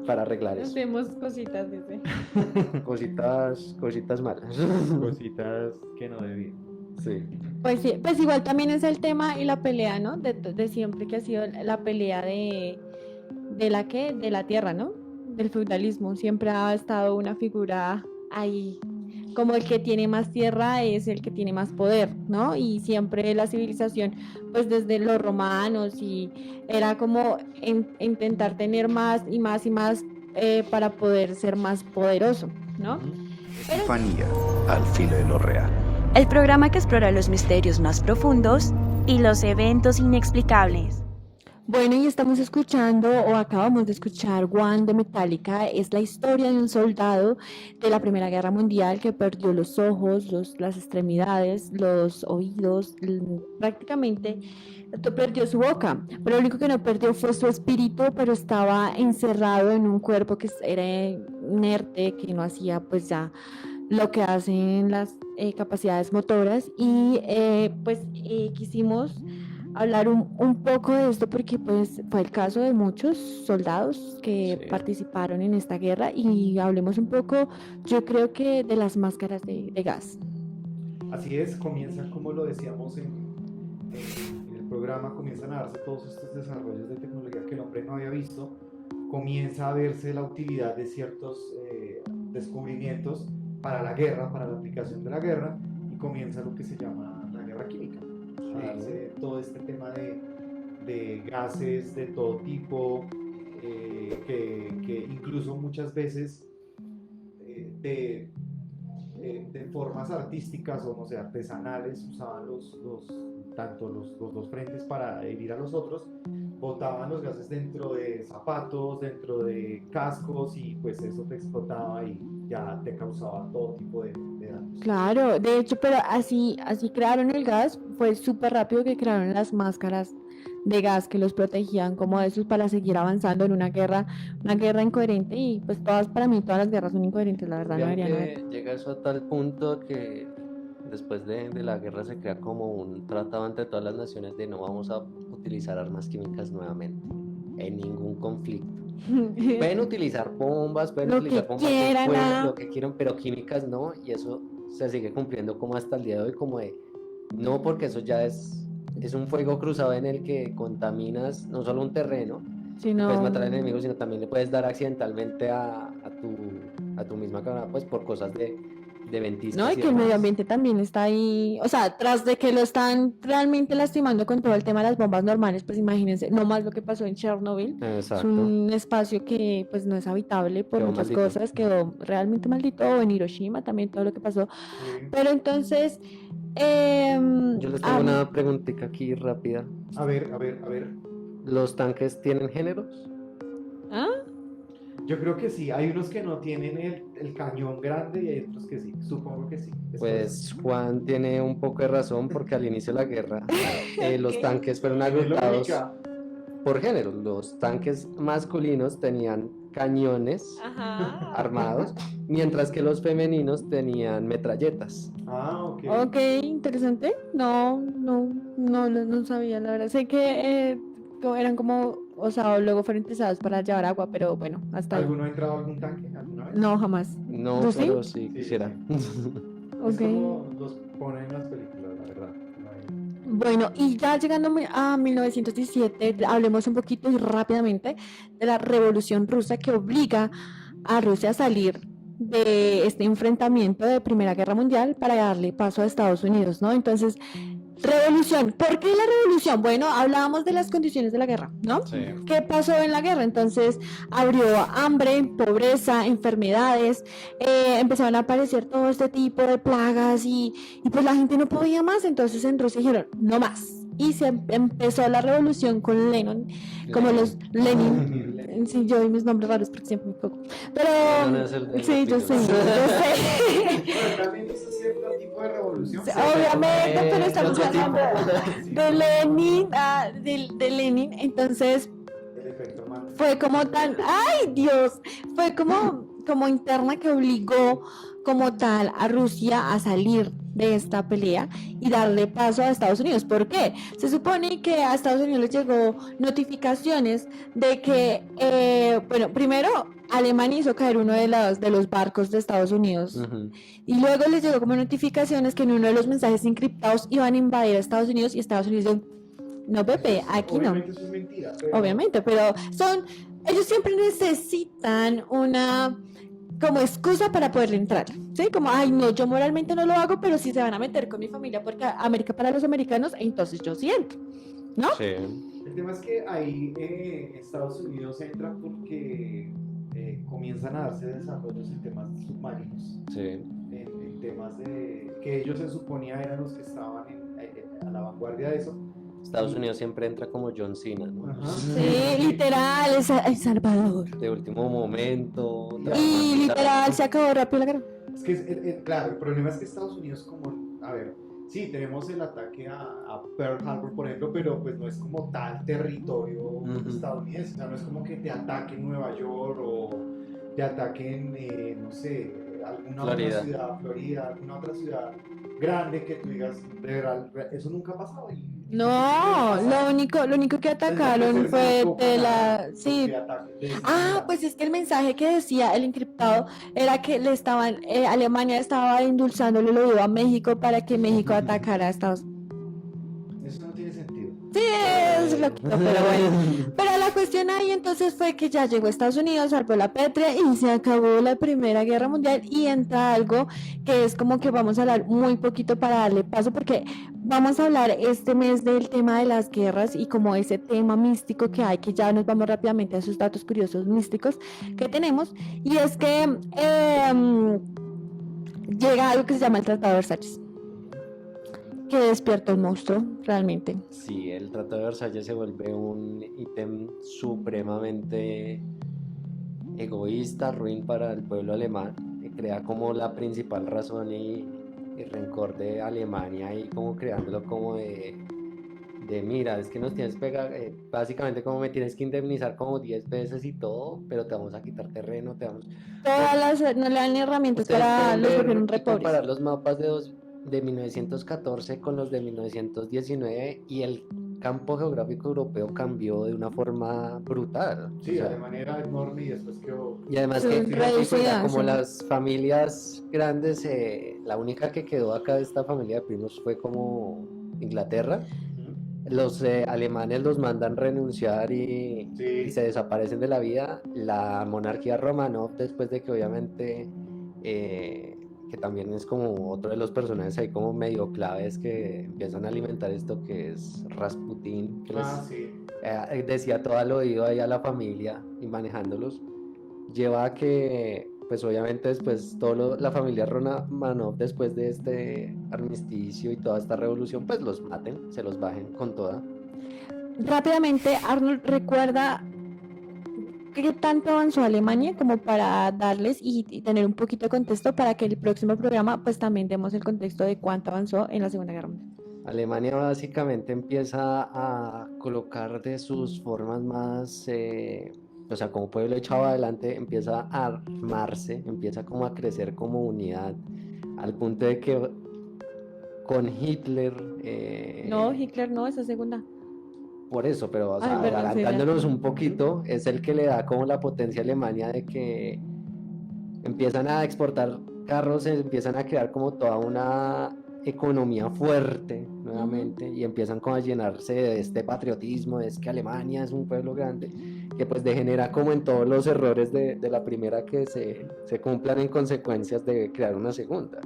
para arreglar eso. Hacemos cositas, dice. Cositas malas. Cositas que no debían. Sí. Pues sí, pues igual también es el tema y la pelea, ¿no? De siempre que ha sido la pelea de la que, de la tierra, ¿no? Del feudalismo. Siempre ha estado una figura ahí, como el que tiene más tierra es el que tiene más poder, ¿no? Y siempre la civilización, pues desde los romanos, y era como intentar tener más y más y más para poder ser más poderoso, ¿no? Epifanía al filo de lo real. El programa que explora los misterios más profundos y los eventos inexplicables. Bueno, y estamos escuchando, o acabamos de escuchar, One de Metallica. Es la historia de un soldado de la Primera Guerra Mundial que perdió los ojos, las extremidades, los oídos, prácticamente perdió su boca. Pero lo único que no perdió fue su espíritu, pero estaba encerrado en un cuerpo que era inerte, que no hacía pues ya lo que hacen las capacidades motoras. Y quisimos hablar un poco de esto porque pues fue el caso de muchos soldados que Sí. participaron en esta guerra, y hablemos un poco, yo creo que de las máscaras de gas. Así es, comienzan, como lo decíamos en el programa, comienzan a darse todos estos desarrollos de tecnología que el hombre no había visto, comienza a verse la utilidad de ciertos descubrimientos para la guerra, para la aplicación de la guerra, y comienza lo que se llama la guerra química. A darse todo este tema de gases de todo tipo, que incluso muchas veces de formas artísticas o no sé, artesanales, usaban tanto los dos frentes para herir a los otros, botaban los gases dentro de zapatos, dentro de cascos, y pues eso te explotaba y ya te causaba todo tipo de daños. Claro, de hecho, pero así crearon el gas, fue súper rápido que crearon las máscaras de gas que los protegían como de esos para seguir avanzando en una guerra incoherente. Y pues para mí todas las guerras son incoherentes, la verdad, no Vean deberían que haber. llega eso a tal punto que después de la guerra se crea como un tratado entre todas las naciones de no vamos a utilizar armas químicas nuevamente en ningún conflicto. Pueden utilizar bombas, pueden Lo utilizar que bombas de quieran, fuego, lo que quieran, pero químicas no, y eso se sigue cumpliendo como hasta el día de hoy, como de no, porque eso ya es un fuego cruzado en el que contaminas no solo un terreno, Si puedes no, matar al enemigo, sino también le puedes dar accidentalmente a tu misma cámara, pues por cosas de ventiscas no, y y que el medio demás. ambiente también está ahí, o sea, tras de que lo están realmente lastimando con todo el tema de las bombas normales, pues imagínense, no más lo que pasó en Chernobyl. Es Exacto. un espacio que pues no es habitable por Quedó muchas maldito. cosas, quedó realmente maldito, o en Hiroshima también todo lo que pasó. Pero entonces, Yo les tengo una preguntita aquí rápida. A ver. ¿Los tanques tienen géneros? ¿Ah? Yo creo que sí, hay unos que no tienen el cañón grande y hay otros que sí, supongo que sí. Pues Juan tiene un poco de razón, porque al inicio de la guerra los tanques fueron Es agrupados lógica. por género. Los tanques masculinos tenían cañones Ajá. armados, mientras que los femeninos tenían metralletas. Ok. Ok, interesante. No sabía, la verdad. Sé que eran como, o sea, luego fueron utilizados para llevar agua, pero bueno, hasta ahí. ¿Alguno ha entrado a algún tanque alguna vez? No, jamás. No, ¿Tú sí? pero sí Sí, quisiera. Es Ok. como los ponen en las películas, la verdad. No hay- Bueno, y ya llegando a 1917, hablemos un poquito y rápidamente de la Revolución Rusa, que obliga a Rusia a salir de este enfrentamiento de Primera Guerra Mundial para darle paso a Estados Unidos, ¿no? Entonces, revolución. ¿Por qué la revolución? Bueno, hablábamos de las condiciones de la guerra, ¿no? Sí. ¿Qué pasó en la guerra? Entonces, abrió hambre, pobreza, enfermedades, empezaron a aparecer todo este tipo de plagas, y pues la gente no podía más. Entonces en Rusia dijeron, no más. Y se empezó la revolución con Lenin, como los Lenin. Sí, yo y mis nombres raros porque siempre me equivoco. Pero No, no es el de sí, yo los sé, yo títulos. sé. Bueno, también hizo cierto tipo de revolución. revolución. Sí, obviamente, pero estamos prototipo. hablando de Lenin, de Lenin, entonces El efecto Mandela. fue como tan, ¡ay Dios! Fue como interna que obligó como tal a Rusia a salir de esta pelea y darle paso a Estados Unidos. ¿Por qué? Se supone que a Estados Unidos les llegó notificaciones de que, bueno, primero Alemania hizo caer uno de los barcos de Estados Unidos. Ujú. Y luego les llegó como notificaciones que en uno de los mensajes encriptados iban a invadir a Estados Unidos y Estados Unidos dijo, no, Pepe, aquí no. Obviamente eso es mentira. Pero... Obviamente, pero ellos siempre necesitan una como excusa para poder entrar, ¿sí? Como, ay, no, yo moralmente no lo hago, pero si se van a meter con mi familia porque América para los americanos, entonces yo sí entro, ¿no? Sí. El tema es que ahí Estados Unidos entra porque comienzan a darse desarrollos en temas submarinos, Sí. en temas de que ellos se suponía eran los que estaban a la vanguardia de eso. Estados Unidos siempre entra como John Cena, ¿no? Ajá. Sí, literal, es El Salvador. De último momento. Y literal, se acabó rápido la guerra. Es que, claro, el problema es que Estados Unidos como, a ver, sí, tenemos el ataque a Pearl Harbor, por ejemplo, pero pues no es como tal territorio Ujú. estadounidense, o sea, no es como que te ataquen Nueva York o te ataquen, no sé, alguna Florida. otra ciudad, Florida, alguna otra ciudad grande que tú digas, de verdad, eso nunca ha pasado. No, lo único que atacaron fue de la, sí. Ah, pues es que el mensaje que decía el encriptado era que le estaban, Alemania estaba endulzándole el oído a México para que México atacara a Estados Unidos. Eso no tiene sentido. Sí, es lo que, pero bueno. Pero la cuestión ahí entonces fue que ya llegó Estados Unidos, salvó la patria y se acabó la Primera Guerra Mundial y entra algo que es como que vamos a hablar muy poquito para darle paso porque vamos a hablar este mes del tema de las guerras y como ese tema místico que hay, que ya nos vamos rápidamente a esos datos curiosos místicos que tenemos y es que llega algo que se llama el Tratado de Versalles, que despierta un monstruo realmente. Sí, el Tratado de Versalles se vuelve un ítem supremamente egoísta, ruin para el pueblo alemán, que crea como la principal razón y rencor de Alemania y como creándolo como de mira, es que nos tienes básicamente como me tienes que indemnizar como 10 veces y todo, pero te vamos a quitar terreno, no No le dan ni herramientas Ustedes para pueden los ver volvieron y re pobres. comparar los mapas de 1914 con los de 1919 y el campo geográfico europeo cambió de una forma brutal. Sí, O sea, de manera enorme y después quedó... y además Sí, que fíjate, reducida, como sí. las familias grandes, la única que quedó acá de esta familia de primos fue como Inglaterra. Los alemanes los mandan renunciar y se desaparecen de la vida. La monarquía Romanov, después de que obviamente, que también es como otro de los personajes ahí como medio claves que empiezan a alimentar esto que es Rasputín, que les decía todo al oído ahí a la familia y manejándolos, lleva a que pues obviamente después la familia Romanov después de este armisticio y toda esta revolución pues los maten, se los bajen con toda. Rápidamente, Arnold, recuerda qué tanto avanzó Alemania como para darles y tener un poquito de contexto para que el próximo programa pues también demos el contexto de cuánto avanzó en la Segunda Guerra Mundial. Alemania básicamente empieza a colocar de sus formas más, o sea, como pueblo echado adelante, empieza a armarse, empieza como a crecer como unidad, al punto de que con Hitler... No, Hitler no, esa segunda. Por eso, pero o sea, Ay, perdón, adelantándonos un poquito, es el que le da como la potencia a Alemania de que empiezan a exportar carros, empiezan a crear como toda una economía fuerte nuevamente y empiezan como a llenarse de este patriotismo, es que Alemania es un pueblo grande, que pues degenera como en todos los errores de la primera que se cumplan en consecuencias de crear una segunda.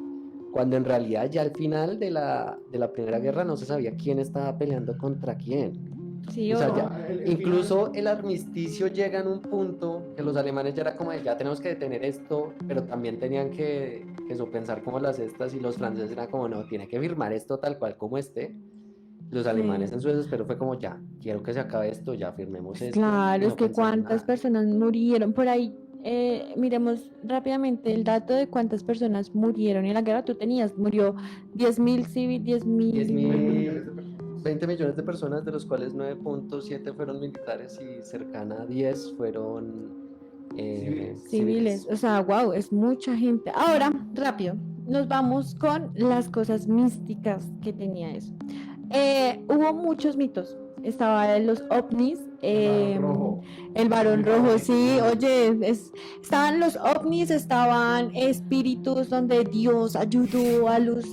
Cuando en realidad ya al final de la Primera Guerra no se sabía quién estaba peleando contra quién. Sí, O sea, o- ya, incluso el armisticio llega en un punto que los alemanes ya era como de, ya tenemos que detener esto, pero también tenían que sopensar como las estas y los franceses eran como, no, tiene que firmar esto tal cual como esté. Los alemanes en su desespero fue como, ya, quiero que se acabe esto, ya firmemos esto. Claro, y es no que pensemos cuántas nada. personas murieron por ahí. miremos rápidamente el dato de cuántas personas murieron en la guerra. Tú tenías, murió 10.000 civiles, 10.000. 20 millones de personas, de los cuales 9.7 fueron militares y cercana a 10 fueron Civiles. O sea, wow, es mucha gente. Ahora, rápido, nos vamos con las cosas místicas que tenía eso. Hubo muchos mitos. Estaban los ovnis, el varón rojo, sí, oye, estaban los ovnis, estaban espíritus donde Dios ayudó a los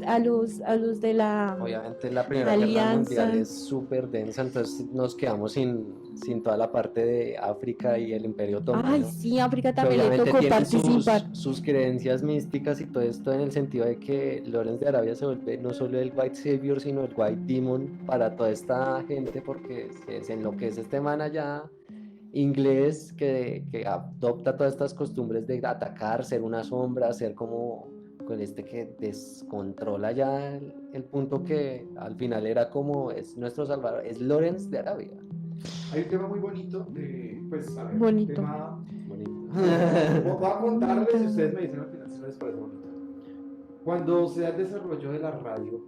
de la Obviamente la Primera Guerra Alianza. Mundial es súper densa, entonces nos quedamos sin toda la parte de África y el Imperio Otomano. Ay, sí, África Que también le obviamente tocó tienen participar. sus creencias místicas y todo esto en el sentido de que Lawrence de Arabia se vuelve no solo el White Savior, sino el White Demon para toda esta gente, porque se enloquece este man allá inglés que adopta todas estas costumbres de atacar, ser una sombra, ser como con este que descontrola ya el punto que al final era como es nuestro salvador, es Lawrence de Arabia. Hay un tema muy bonito, pues, a ver, Bonito. un tema... Bonito. Voy a contarles y ustedes me dicen al final si no les parece bonito. Cuando se da el desarrollo de la radio,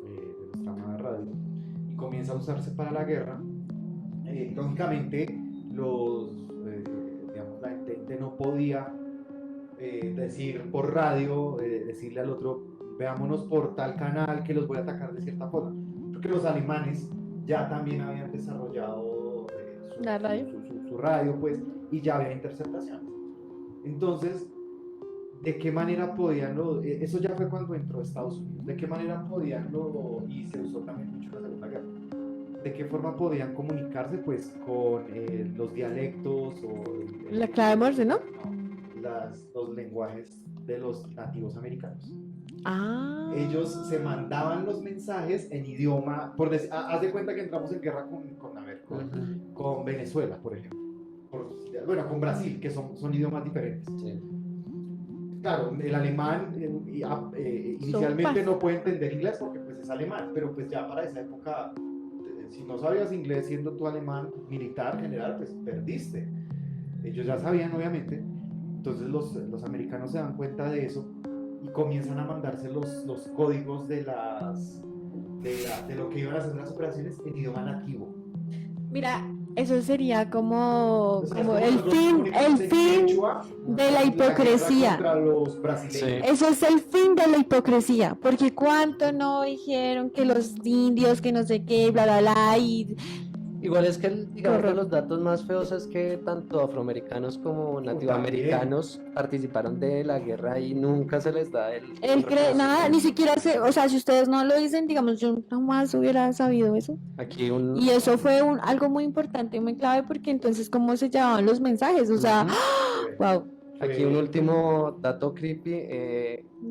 de nuestra amada radio, y comienza a usarse para la guerra, lógicamente digamos, la gente no podía decir por radio, decirle al otro, veámonos por tal canal que los voy a atacar de cierta forma, porque los alemanes ya también habían desarrollado La radio. su radio, pues, y ya había interceptación. Entonces, ¿de qué manera podían eso ya fue cuando entró Estados Unidos, de qué manera podían y se usó también mucho en la Segunda Guerra, de qué forma podían comunicarse, pues, con los dialectos o La clave Morse, ¿no? los lenguajes de los nativos americanos. Ah. Ellos se mandaban los mensajes en idioma, haz de cuenta que entramos en guerra con Venezuela, por ejemplo, bueno, con Brasil, que son idiomas diferentes. Sí. Claro, el alemán inicialmente no puede entender inglés porque pues es alemán, pero pues ya para esa época, si no sabías inglés siendo tú alemán militar general, pues perdiste. Ellos ya sabían, obviamente. Entonces los americanos se dan cuenta de eso y comienzan a mandarse los códigos de lo que iban a hacer las operaciones en idioma nativo. Mira, eso sería como O sea, como es el nosotros fin comunicamos en quechua, de la guerra hipocresía. contra los brasileños. Eso es el fin de la hipocresía, porque cuánto no dijeron que los indios, que no sé qué, bla, bla, bla, y Igual es que digamos que horror. los datos más feos es que tanto afroamericanos como nativoamericanos participaron de la guerra y nunca se les da el él cree, nada, ni reconocimiento. siquiera se, o sea, si ustedes no lo dicen, digamos, yo jamás hubiera sabido eso. Aquí Y eso fue algo muy importante, muy clave, porque entonces cómo se llevaban los mensajes, o sea, Ujú. wow. Aquí un último dato creepy,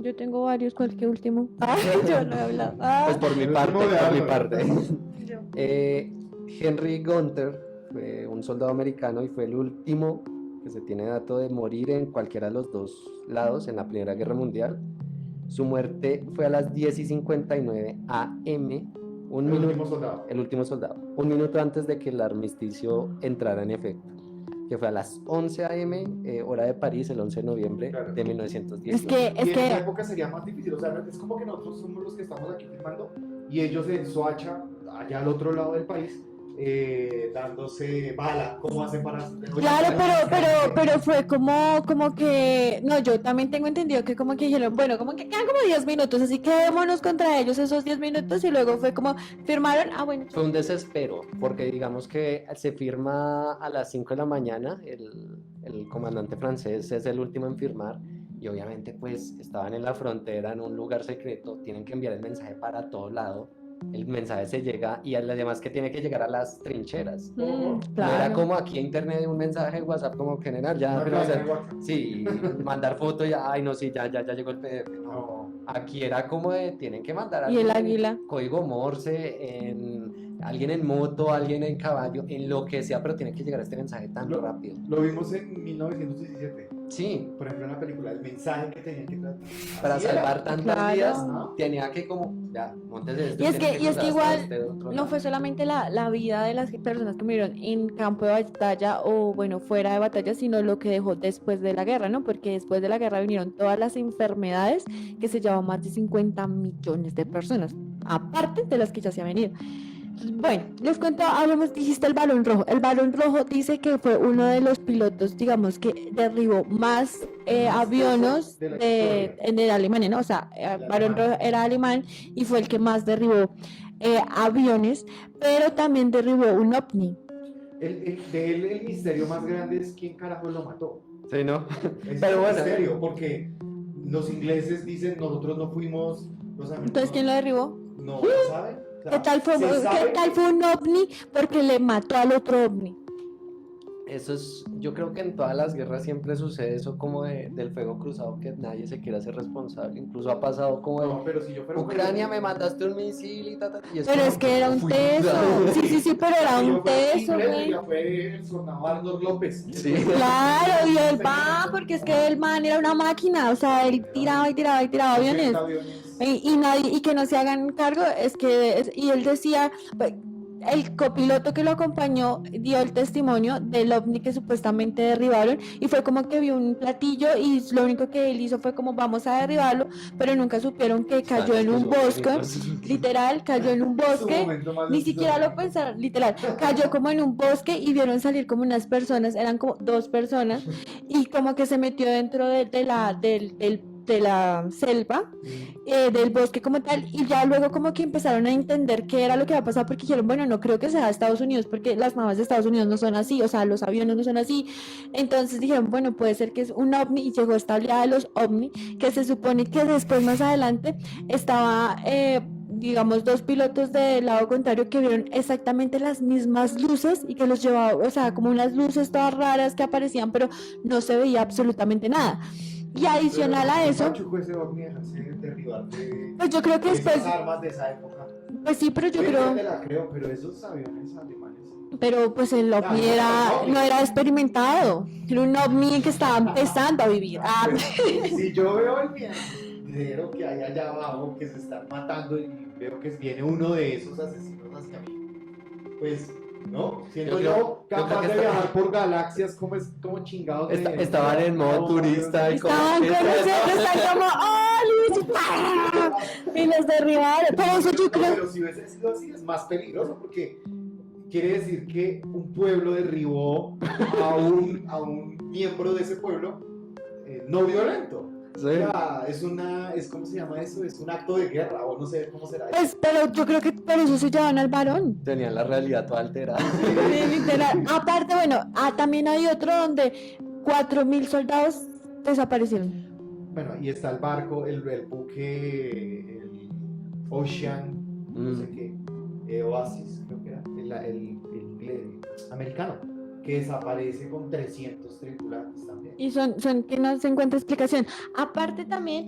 Yo tengo varios, ¿cuál último? Ay, yo no he hablado. pues por mi El parte, último de por mi Álvaro. parte. Henry Gunther fue un soldado americano y fue el último que se tiene dato de morir en cualquiera de los dos lados en la Primera Guerra Mundial. Su muerte fue a las 10:59 a.m. El último soldado. El último soldado, un minuto antes de que el armisticio entrara en efecto, que fue a las 11 a.m. Hora de París, el 11 de noviembre Claro. de 1919. Es que, Y es en esa que, época sería más difícil, o sea, es como que nosotros somos los que estamos aquí filmando y ellos en Soacha, allá al otro lado del país, dándose bala, ¿cómo hacen para...? claro, pero fue como que, no, yo también tengo entendido que como que dijeron, bueno, como que quedan como 10 minutos, así que quedémonos contra ellos esos 10 minutos y luego fue como, firmaron, bueno, Fue un desespero, porque digamos que se firma a las 5 de la mañana, el comandante francés es el último en firmar, y obviamente pues estaban en la frontera, en un lugar secreto, tienen que enviar el mensaje para todo lado, el mensaje se llega, y además que tiene que llegar a las trincheras. No era claro. como aquí en internet un mensaje de WhatsApp como general, ya, pero, o sea, sí, mandar foto ya, ay no, sí, ya llegó el PDF, no. No. Aquí era como de, tienen que mandar Y el algo en águila. código Morse, alguien en moto, alguien en caballo, en lo que sea, pero tiene que llegar este mensaje tan Lo- rápido. Lo vimos en 1917. Sí, Por ejemplo, en la película, el mensaje que tenían que tratar. para Así era. salvar tantas Claro. vidas, ¿no? tenía que como, ya, móntese esto Y es tiene que cruzar hasta igual este otro no lado. fue solamente la vida de las personas que murieron en campo de batalla o bueno, fuera de batalla, sino lo que dejó después de la guerra, ¿no? Porque después de la guerra vinieron todas las enfermedades que se llevaban más de 50 millones de personas, aparte de las que ya se han venido. Bueno, les cuento, hablamos, dijiste el balón rojo. El balón rojo dice que fue uno de los pilotos, digamos, que derribó más aviones de la historia. de Alemania, ¿no? O sea, El balón alemán. rojo era alemán y fue el que más derribó aviones, pero también derribó un ovni. De él, el misterio más grande es quién carajo lo mató. Sí, ¿no? Ese es Pero el bueno. misterio, porque los ingleses dicen, nosotros no fuimos, los americanos Entonces, ¿quién lo derribó? no lo saben. O sea, ¿Qué tal fue, se sabe ¿qué tal que- fue un ovni? Porque le mató al otro ovni. Eso es, yo creo que en todas las guerras siempre sucede eso como del fuego cruzado, que nadie se quiere hacer responsable. Incluso ha pasado como de, No, pero si yo fuera un Ucrania me país- mandaste un misil y ta, ta, y es Pero como, es que era "Yo un fui teso. cruzado". Sí, pero era si yo un fuera teso, inglés, güey. ya fue el soldado Arnold López. Sí. Claro, y él va, porque es que el man era una máquina, o sea, él tiraba y tiraba y tiraba aviones. 80 aviones. Y nadie, y que no se hagan cargo, es que, y él decía, pues, el copiloto que lo acompañó dio el testimonio del ovni que supuestamente derribaron, y fue como que vio un platillo, y lo único que él hizo fue como vamos a derribarlo, pero nunca supieron que cayó en un bosque, literal, cayó en un Su bosque. momento más Ni siquiera lo esquizofrénico. pensaron, literal, cayó como en un bosque y vieron salir como unas personas, eran como dos personas, y como que se metió dentro de la selva, del bosque como tal, y ya luego como que empezaron a entender qué era lo que iba a pasar, porque dijeron, bueno, no creo que sea Estados Unidos, porque las naves de Estados Unidos no son así, o sea, los aviones no son así. Entonces dijeron, bueno, puede ser que es un ovni, y llegó esta oleada de los ovni, que se supone que después más adelante estaba digamos, dos pilotos del lado contrario que vieron exactamente las mismas luces y que los llevaba, o sea, como unas luces todas raras que aparecían, pero no se veía absolutamente nada. Y adicional a eso, Machuco ese ovni dejarse derribar de pues yo creo que esas después, armas de esa época. pues sí, pero yo Pues, creo, te la creo, pero esos aviones alemanes. pero pues el ovni no era experimentado, era un ovni que estaba empezando a vivir. Ah, Pues, si yo veo el mierdero que hay allá abajo que se están matando y veo que viene uno de esos asesinos hacia mí, pues, ¿no? Siendo yo creo capaz que de está- viajar por galaxias como chingados de... Estaban en modo turista y como estaban que- conociendo, están como, ¡oh, Luis! ¡Pah! Y los derribaron. Por eso yo No, creo. pero si hubiese sido así es más peligroso porque quiere decir que un pueblo derribó a un miembro de ese pueblo no violento. Sí. O sea, ¿cómo se llama eso? Es un acto de guerra, o no sé cómo será eso. Pues, pero yo creo que por eso se llevan al varón. Tenían la realidad toda alterada. Sí, literal. Aparte, bueno, también hay otro donde 4.000 soldados desaparecieron. Bueno, y está el barco, el buque, el Ocean, no sé qué, Oasis, creo que era, el americano, que desaparece con 300 tripulantes también. Y son que no se encuentra explicación. Aparte también,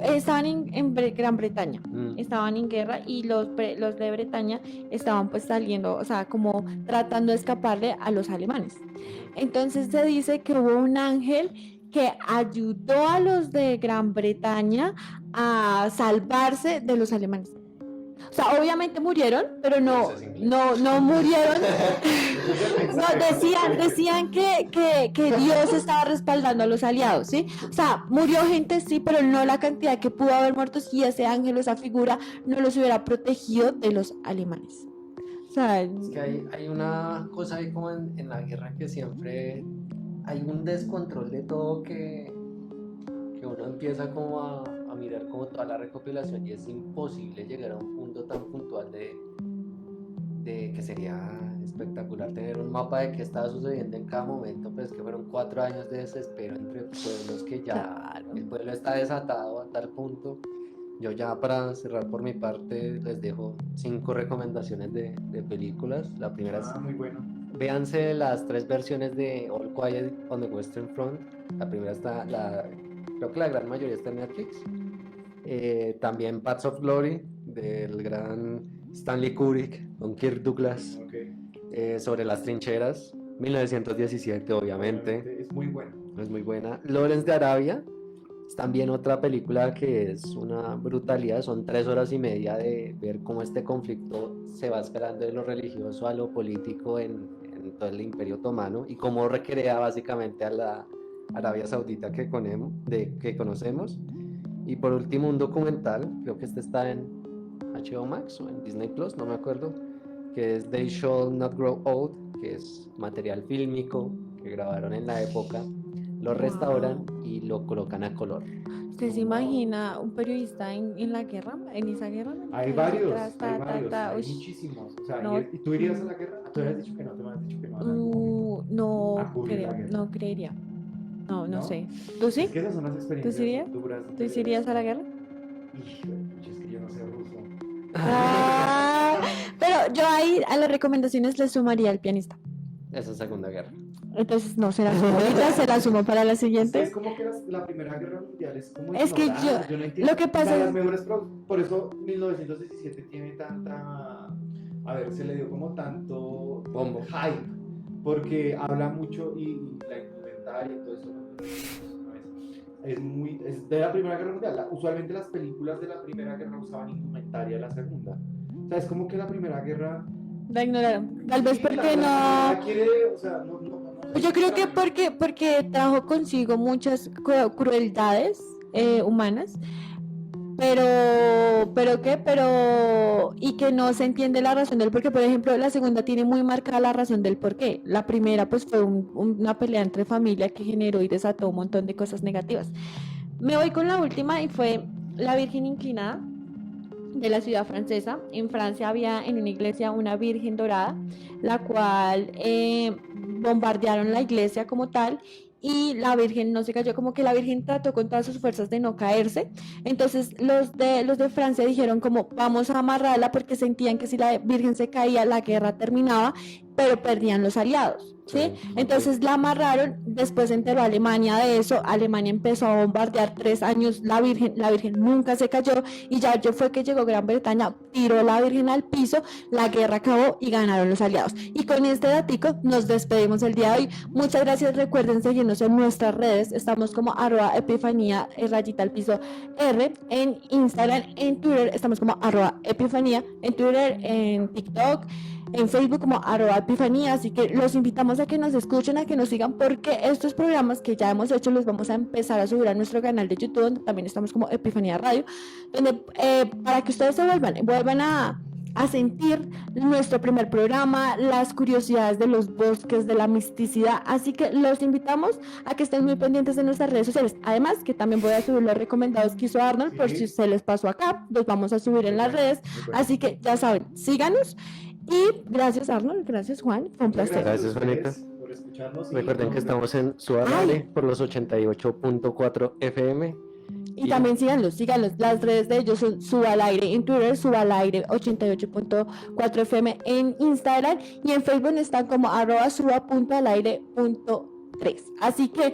estaban en Gran Bretaña. Estaban en guerra y los de Bretaña estaban pues saliendo, o sea, como tratando de escaparle a los alemanes. Entonces se dice que hubo un ángel que ayudó a los de Gran Bretaña a salvarse de los alemanes. O sea, obviamente murieron, pero no murieron. No, decían que Dios estaba respaldando a los aliados, ¿sí? O sea, murió gente, sí, pero no la cantidad que pudo haber muerto si ese ángel o esa figura no los hubiera protegido de los alemanes. O sea, Es que hay una cosa ahí como en la guerra que siempre hay un descontrol de todo que uno empieza como a mirar como toda la recopilación y es imposible llegar a un punto tan puntual de que sería espectacular tener un mapa de qué estaba sucediendo en cada momento, pero es que fueron 4 años de desespero entre pueblos que ya claro. el pueblo está desatado a tal punto. Yo ya para cerrar por mi parte les dejo 5 recomendaciones de películas. La primera es, Muy bueno. véanse las 3 versiones de All Quiet on the Western Front. La primera está, creo que la gran mayoría está en Netflix. También Paths of Glory del gran Stanley Kubrick con Kirk Douglas, Okay. sobre las trincheras. 1917, obviamente. Es muy bueno. Es muy buena. Lawrence de Arabia es también otra película que es una brutalidad. Son 3 horas y media de ver cómo este conflicto se va escalando de lo religioso a lo político en todo el Imperio Otomano y cómo recrea básicamente a la Arabia Saudita que conocemos. Y por último, un documental, creo que este está en HBO Max o en Disney Plus, no me acuerdo, que es They Shall Not Grow Old, que es material fílmico que grabaron en la época, lo restauran y lo colocan a color. ¿Usted se imagina un periodista en la guerra? ¿En esa guerra? Hay varios, hay Ush, muchísimos. O sea, no. ¿y tú irías a la guerra? Tú habías dicho que no, te me has dicho que no. en algún momento. no A cubrir la creo, guerra. no creería. No ¿No? sé. ¿Tú sí? Es que esas son las experiencias ¿Tú sí irías? duras. ¿Tú sí irías a la guerra? Hijo de pucha, es que yo no sé ruso. Ah, pero yo ahí a las recomendaciones le sumaría el pianista. Esa Segunda Guerra. Entonces no se la sumo ahorita, se la sumo para la Es siguiente. como que la Primera Guerra Mundial es como Es que ignorada, yo- no entiendo. lo que pasa O sea, es- las mejores por eso 1917 tiene tanta, a ver, se le dio como tanto Bombo. hype, porque habla mucho y la indumentaria y todo eso es de la Primera Guerra Mundial. Usualmente las películas de la Primera Guerra usaban indumentaria de la Segunda. O sea, es como que la Primera Guerra La ignoraron. Tal vez sí, porque la no. quiere, o sea, no Yo creo que porque trajo consigo muchas crueldades humanas, y que no se entiende la razón del por qué. Por ejemplo, la segunda tiene muy marcada la razón del por qué. La primera pues fue una pelea entre familia que generó y desató un montón de cosas negativas. Me voy con la última y fue la Virgen Inclinada de la ciudad francesa. En Francia había en una iglesia una Virgen dorada, la cual bombardearon la iglesia como tal y la Virgen no se cayó, como que la Virgen trató con todas sus fuerzas de no caerse. Entonces los de Francia dijeron como vamos a amarrarla porque sentían que si la Virgen se caía la guerra terminaba, pero perdían los aliados. ¿Sí? Sí, Entonces la amarraron, después se enteró Alemania de eso, Alemania empezó a bombardear 3 años la Virgen nunca se cayó y ya fue que llegó Gran Bretaña, tiró la Virgen al piso, la guerra acabó y ganaron los aliados. Y con este datico nos despedimos el día de hoy. Muchas gracias, recuerden seguirnos en nuestras redes, estamos como @epifanía _R en Instagram, en Twitter estamos como @epifanía, en Twitter, en TikTok, en Facebook como @epifanía, así que los invitamos a que nos escuchen, a que nos sigan, porque estos programas que ya hemos hecho los vamos a empezar a subir a nuestro canal de YouTube, donde también estamos como Epifanía Radio, donde para que ustedes se vuelvan a sentir nuestro primer programa, las curiosidades de los bosques, de la misticidad, así que los invitamos a que estén muy pendientes de nuestras redes sociales. Además que también voy a subir los recomendados que hizo Arnold, por si se les pasó acá, los vamos a subir en las redes, así que ya saben, síganos. Y gracias Arnold, gracias Juan, fue un placer. Gracias, a ustedes Juanita. por escucharnos. Recuerden que estamos en Suárez por los 88.4 FM. Y también síganlos, las redes de ellos son Suba al Aire en Twitter, Suba al Aire 88.4 FM en Instagram y en Facebook están como @suba.alaire.3. Así que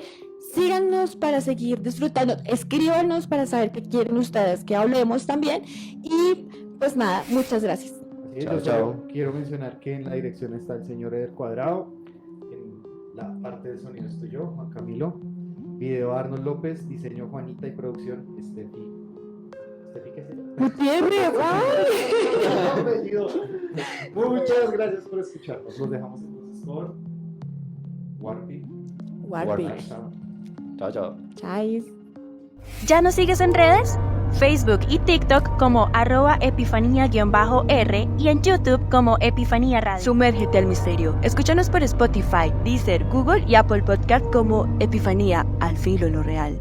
síganos para seguir disfrutando, escríbanos para saber qué quieren ustedes que hablemos también y pues nada, muchas gracias. Chao, Yo chao. solo quiero mencionar que en la dirección está el señor Eder Cuadrado, en la parte de sonido estoy yo, Juan Camilo, video Arnold López, diseño Juanita y producción Estefi. ¿Estefi qué es eso? Gutiérrez, ¡ay! Apellido. Muchas gracias por escucharnos. Los dejamos entonces con Warpy. Warpy. Chao, chao. Chais. ¿Ya nos sigues en redes? Facebook y TikTok como @epifanía_R y en YouTube como Epifanía Radio. Sumérgete al misterio. Escúchanos por Spotify, Deezer, Google y Apple Podcast como Epifanía, al filo de lo real.